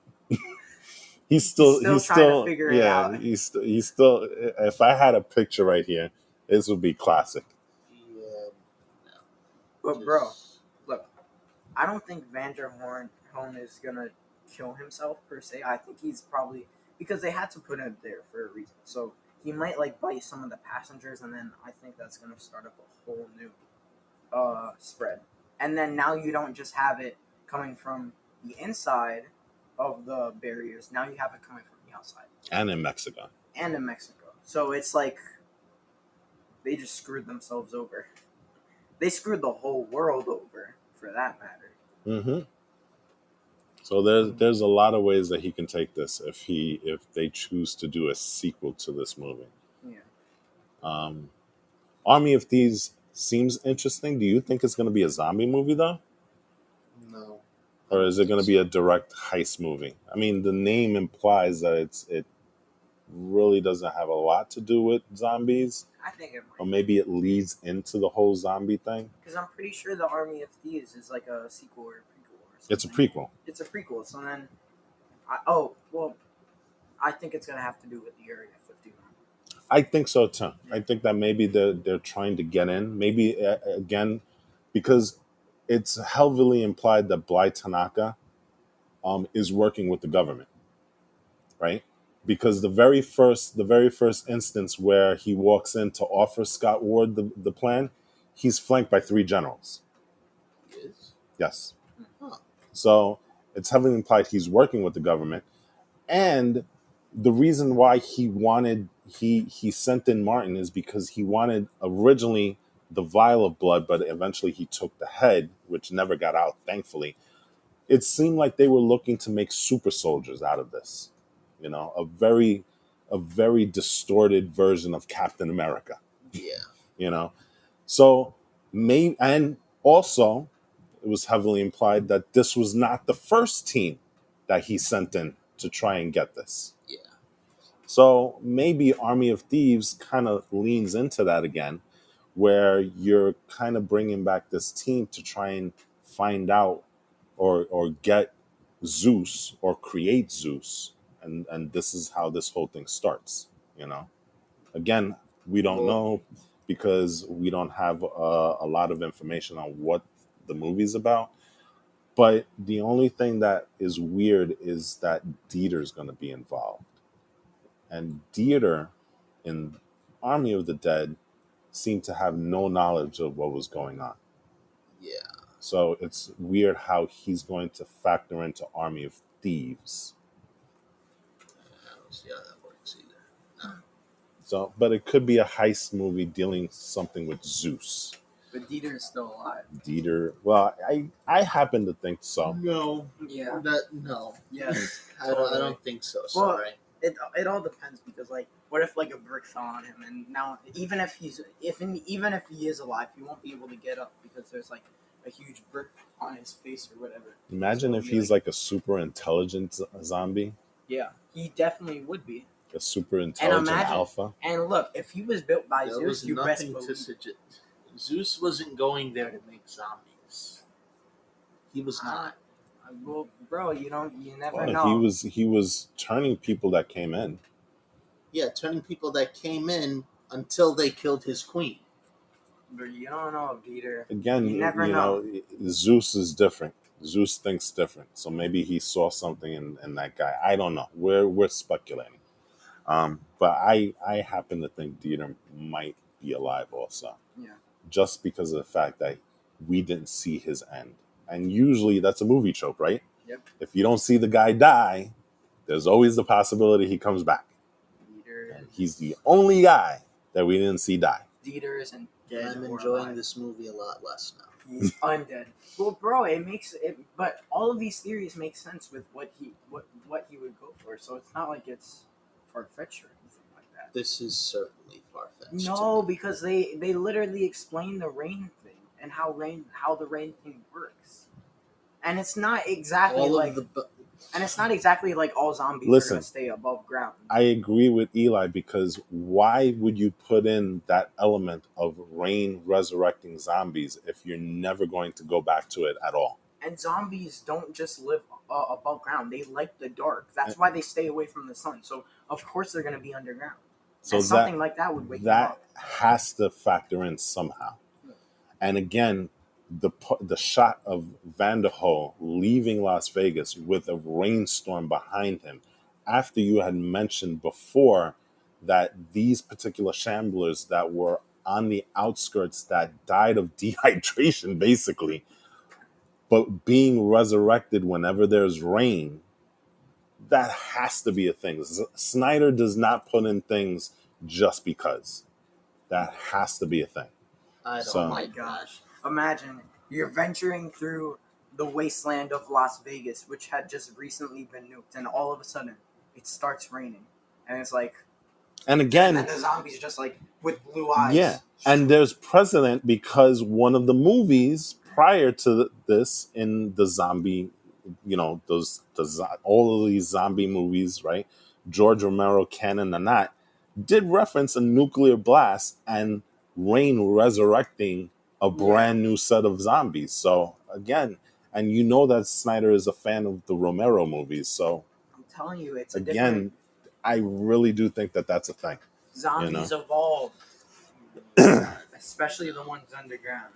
He's still trying to figure it out. He's still. If I had a picture right here, this would be classic. Yeah. But bro, look, I don't think Vanderhorn is gonna kill himself per se. I think he's probably, because they had to put him there for a reason. So he might like bite some of the passengers, and then I think that's gonna start up a whole new spread. And then now you don't just have it coming from the inside of the barriers. Now you have it coming from the outside. And in Mexico. So it's like they just screwed themselves over. They screwed the whole world over, for that matter. Mm-hmm. So there's a lot of ways that he can take this if they choose to do a sequel to this movie. Yeah. Army of Thieves seems interesting. Do you think it's going to be a zombie movie though? No, or is it going to be a direct heist movie? I mean, the name implies that it really doesn't have a lot to do with zombies, I think it or might. maybe it leads into the whole zombie thing. Because I'm pretty sure the Army of Thieves is like a sequel or a prequel or something. It's a prequel. It's a prequel. So then, I think it's gonna have to do with the Area 51. I think so too. I think that maybe they're trying to get in. Maybe again, because it's heavily implied that Bly Tanaka is working with the government, right? Because the very first instance where he walks in to offer Scott Ward the plan, he's flanked by 3 generals. He is. Yes. Huh. So it's heavily implied he's working with the government. And the reason why he sent in Martin is because he wanted originally the vial of blood, but eventually he took the head, which never got out, thankfully. It seemed like they were looking to make super soldiers out of this. You know, a very distorted version of Captain America. Yeah. You know. So and also it was heavily implied that this was not the first team that he sent in to try and get this. Yeah. So maybe Army of Thieves kind of leans into that again, where you're kind of bringing back this team to try and find out or get Zeus or create Zeus. And this is how this whole thing starts, you know. Again, we don't know because we don't have a lot of information on what the movie's about. But the only thing that is weird is that Dieter's going to be involved. And Dieter in Army of the Dead seemed to have no knowledge of what was going on. Yeah. So it's weird how he's going to factor into Army of Thieves. I don't see how that works either. No. So, but it could be a heist movie dealing something with Zeus. But Dieter is still alive. Dieter, well, I happen to think so. No. Yeah. No. Yes. I don't think so. Well, Sorry. It all depends because like what if like a brick fell on him and now even if he is alive he won't be able to get up because there's like a huge brick on his face or whatever. Imagine if he's like a super intelligent zombie. Yeah, he definitely would be. A super intelligent imagine- alpha. And look, if he was built by There Zeus, was you best nothing to believe. suggest. Zeus wasn't going there to make zombies. He was not. Well, bro, you never Well, know. he was turning people that came in. Yeah, turning people that came in until they killed his queen. But you don't know, Dieter. Again, You never know. Zeus is different. Zeus thinks different. So maybe he saw something in that guy. I don't know. We're speculating. But I happen to think Dieter might be alive also. Yeah. Just because of the fact that we didn't see his end. And usually that's a movie trope, right? Yep. If you don't see the guy die, there's always the possibility he comes back. Dieter. And he's the only guy that we didn't see die. Dieter isn't dead. I'm or enjoying alive. this movie a lot less now. He's undead. Well, bro, it makes it. But all of these theories make sense with what he would go for. So it's not like it's far fetched or anything like that. This is certainly far-fetched. No, because they literally explain the rain thing and how the rain thing works, and it's not exactly like all zombies are Listen, gonna stay above ground. I agree with Eli because why would you put in that element of rain resurrecting zombies if you're never going to go back to it at all? And zombies don't just live above ground; they like the dark. That's why they stay away from the sun. So of course they're gonna be underground. So and something like that would wake them that up. has to factor in somehow. And again, the shot of Vanderhoof leaving Las Vegas with a rainstorm behind him, after you had mentioned before that these particular shamblers that were on the outskirts that died of dehydration, basically, but being resurrected whenever there's rain, that has to be a thing. Snyder does not put in things just because. That has to be a thing. I don't Oh my gosh. Imagine you're venturing through the wasteland of Las Vegas, which had just recently been nuked, and all of a sudden it starts raining. And it's like, and again, and the zombies just like with blue eyes. Yeah. And there's precedent because one of the movies prior to this in the zombie all of these zombie movies, right? George Romero, canon or not, did reference a nuclear blast and Rain resurrecting a brand new set of zombies. So again, and you know that Snyder is a fan of the Romero movies. So I'm telling you, it's a again, different. I really do think that that's a thing. Zombies evolve, especially the ones underground.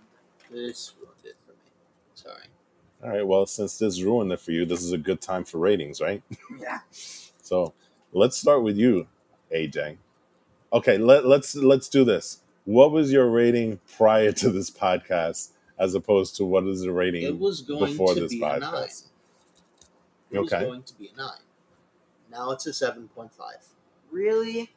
This ruined it for me. Sorry. All right. Well, since this ruined it for you, this is a good time for ratings, right? Yeah. So let's start with you, AJ. Okay, let's do this. What was your rating prior to this podcast, as opposed to what is the rating It was going before to this be a 9. podcast? It was Okay. going to be a 9. Now it's a 7.5. Really?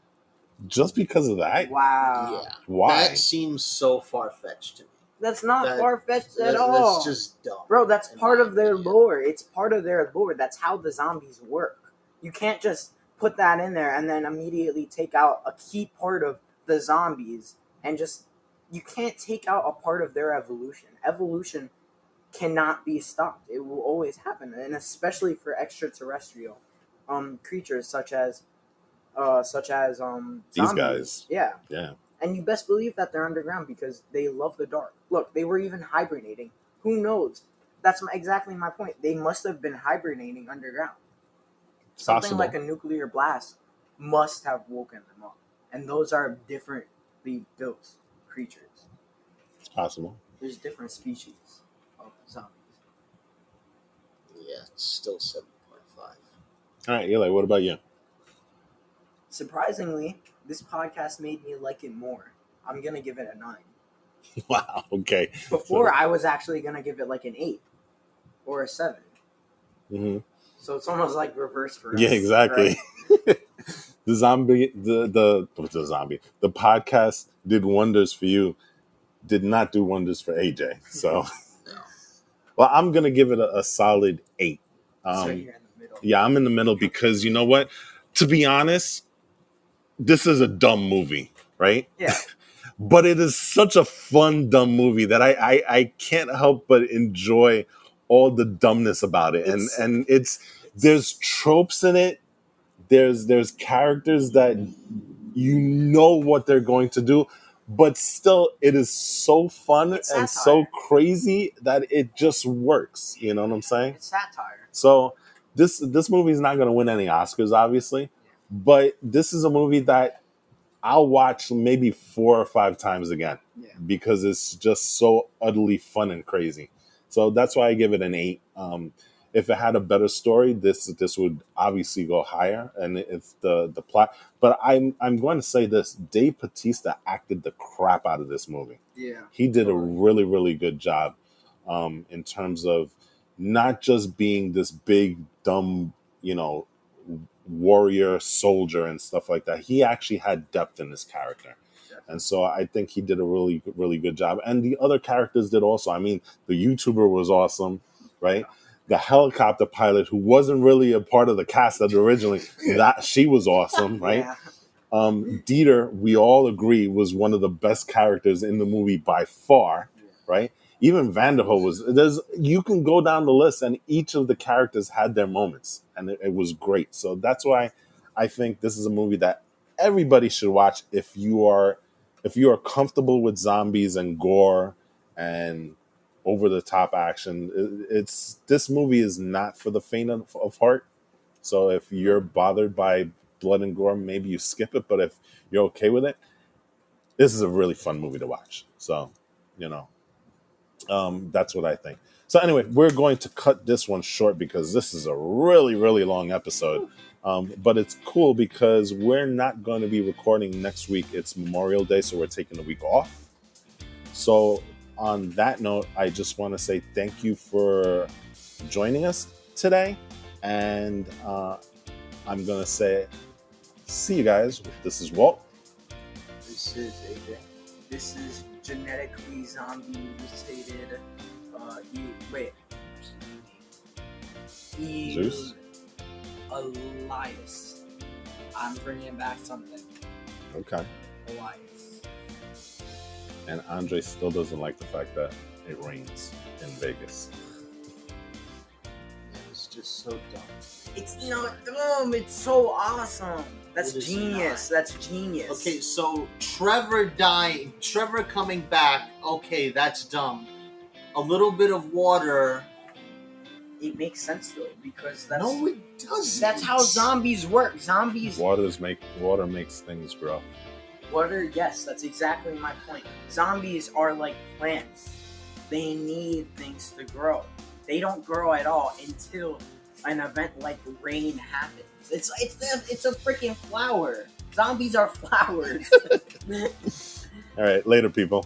Just because of that? Wow. Yeah. Why? That seems so far-fetched to me. That's not That- far-fetched at all. That's just dumb. Bro, that's in part my of their opinion. lore. It's part of their lore. That's how the zombies work. You can't just put that in there and then immediately take out a key part of the zombies and just... You can't take out a part of their evolution. Evolution cannot be stopped. It will always happen, and especially for extraterrestrial creatures such as These zombies. guys. Yeah. Yeah. And you best believe that they're underground because they love the dark. Look, they were even hibernating. Who knows? That's exactly my point. They must have been hibernating underground. Something Possible. like a nuclear blast must have woken them up. And those are differently built creatures. It's possible. There's different species of zombies. Yeah, it's still 7.5. All right, Eli, what about you? Surprisingly, this podcast made me like it more. I'm going to give it a 9. Wow. Okay. Before, I was actually going to give it like an 8 or a 7. Mm-hmm. So it's almost like reverse for us. Yeah, exactly. Right? The podcast did wonders for you, did not do wonders for AJ. So, No. well, I'm gonna give it a solid 8. So you're in the middle. Yeah, I'm in the middle because you know what? To be honest, this is a dumb movie, right? Yeah. But it is such a fun, dumb movie that I can't help but enjoy all the dumbness about it. And there's tropes in it. There's characters that you know what they're going to do, but still it is so fun It's and satire. so crazy that it just works. You know what I'm saying? It's satire. So this movie is not going to win any Oscars, obviously, but this is a movie that I'll watch maybe 4 or 5 times again because it's just so utterly fun and crazy. So that's why I give it an 8. If it had a better story, this would obviously go higher. And if the plot, but I'm going to say this: Dave Bautista acted the crap out of this movie. Yeah. He did a really, really good job in terms of not just being this big, dumb, warrior, soldier, and stuff like that. He actually had depth in his character. And so I think he did a really, really good job. And the other characters did also. I mean, the YouTuber was awesome, right? The helicopter pilot, who wasn't really a part of the cast originally, that she was awesome, right? Yeah. Dieter, we all agree, was one of the best characters in the movie by far, right? Even Vanderhoe was. You can go down the list, and each of the characters had their moments, and it was great. So that's why I think this is a movie that everybody should watch if you are comfortable with zombies and gore and over the top action. This movie is not for the faint of heart. So if you're bothered by blood and gore, maybe you skip it. But if you're okay with it, this is a really fun movie to watch. So, that's what I think. So anyway, we're going to cut this one short because this is a really, really long episode. But it's cool because we're not going to be recording next week. It's Memorial Day, so we're taking a week off. So on that note, I just want to say thank you for joining us today. And I'm going to say, see you guys. This is Walt. This is AJ. This is genetically zombie mutated. Zeus? Elias. I'm bringing back something. Okay. Elias. And Andre still doesn't like the fact that it rains in Vegas. so dumb. It's not dumb. It's so awesome. That's It is genius. not. That's genius. Okay, so Trevor coming back, okay, that's dumb. A little bit of water. It makes sense though because that's No, it doesn't. that's how zombies work. Water makes things grow. Water, yes, that's exactly my point. Zombies are like plants. They need things to grow. They don't grow at all until an event like rain happens. It's a freaking flower. Zombies are flowers. All right, later, people.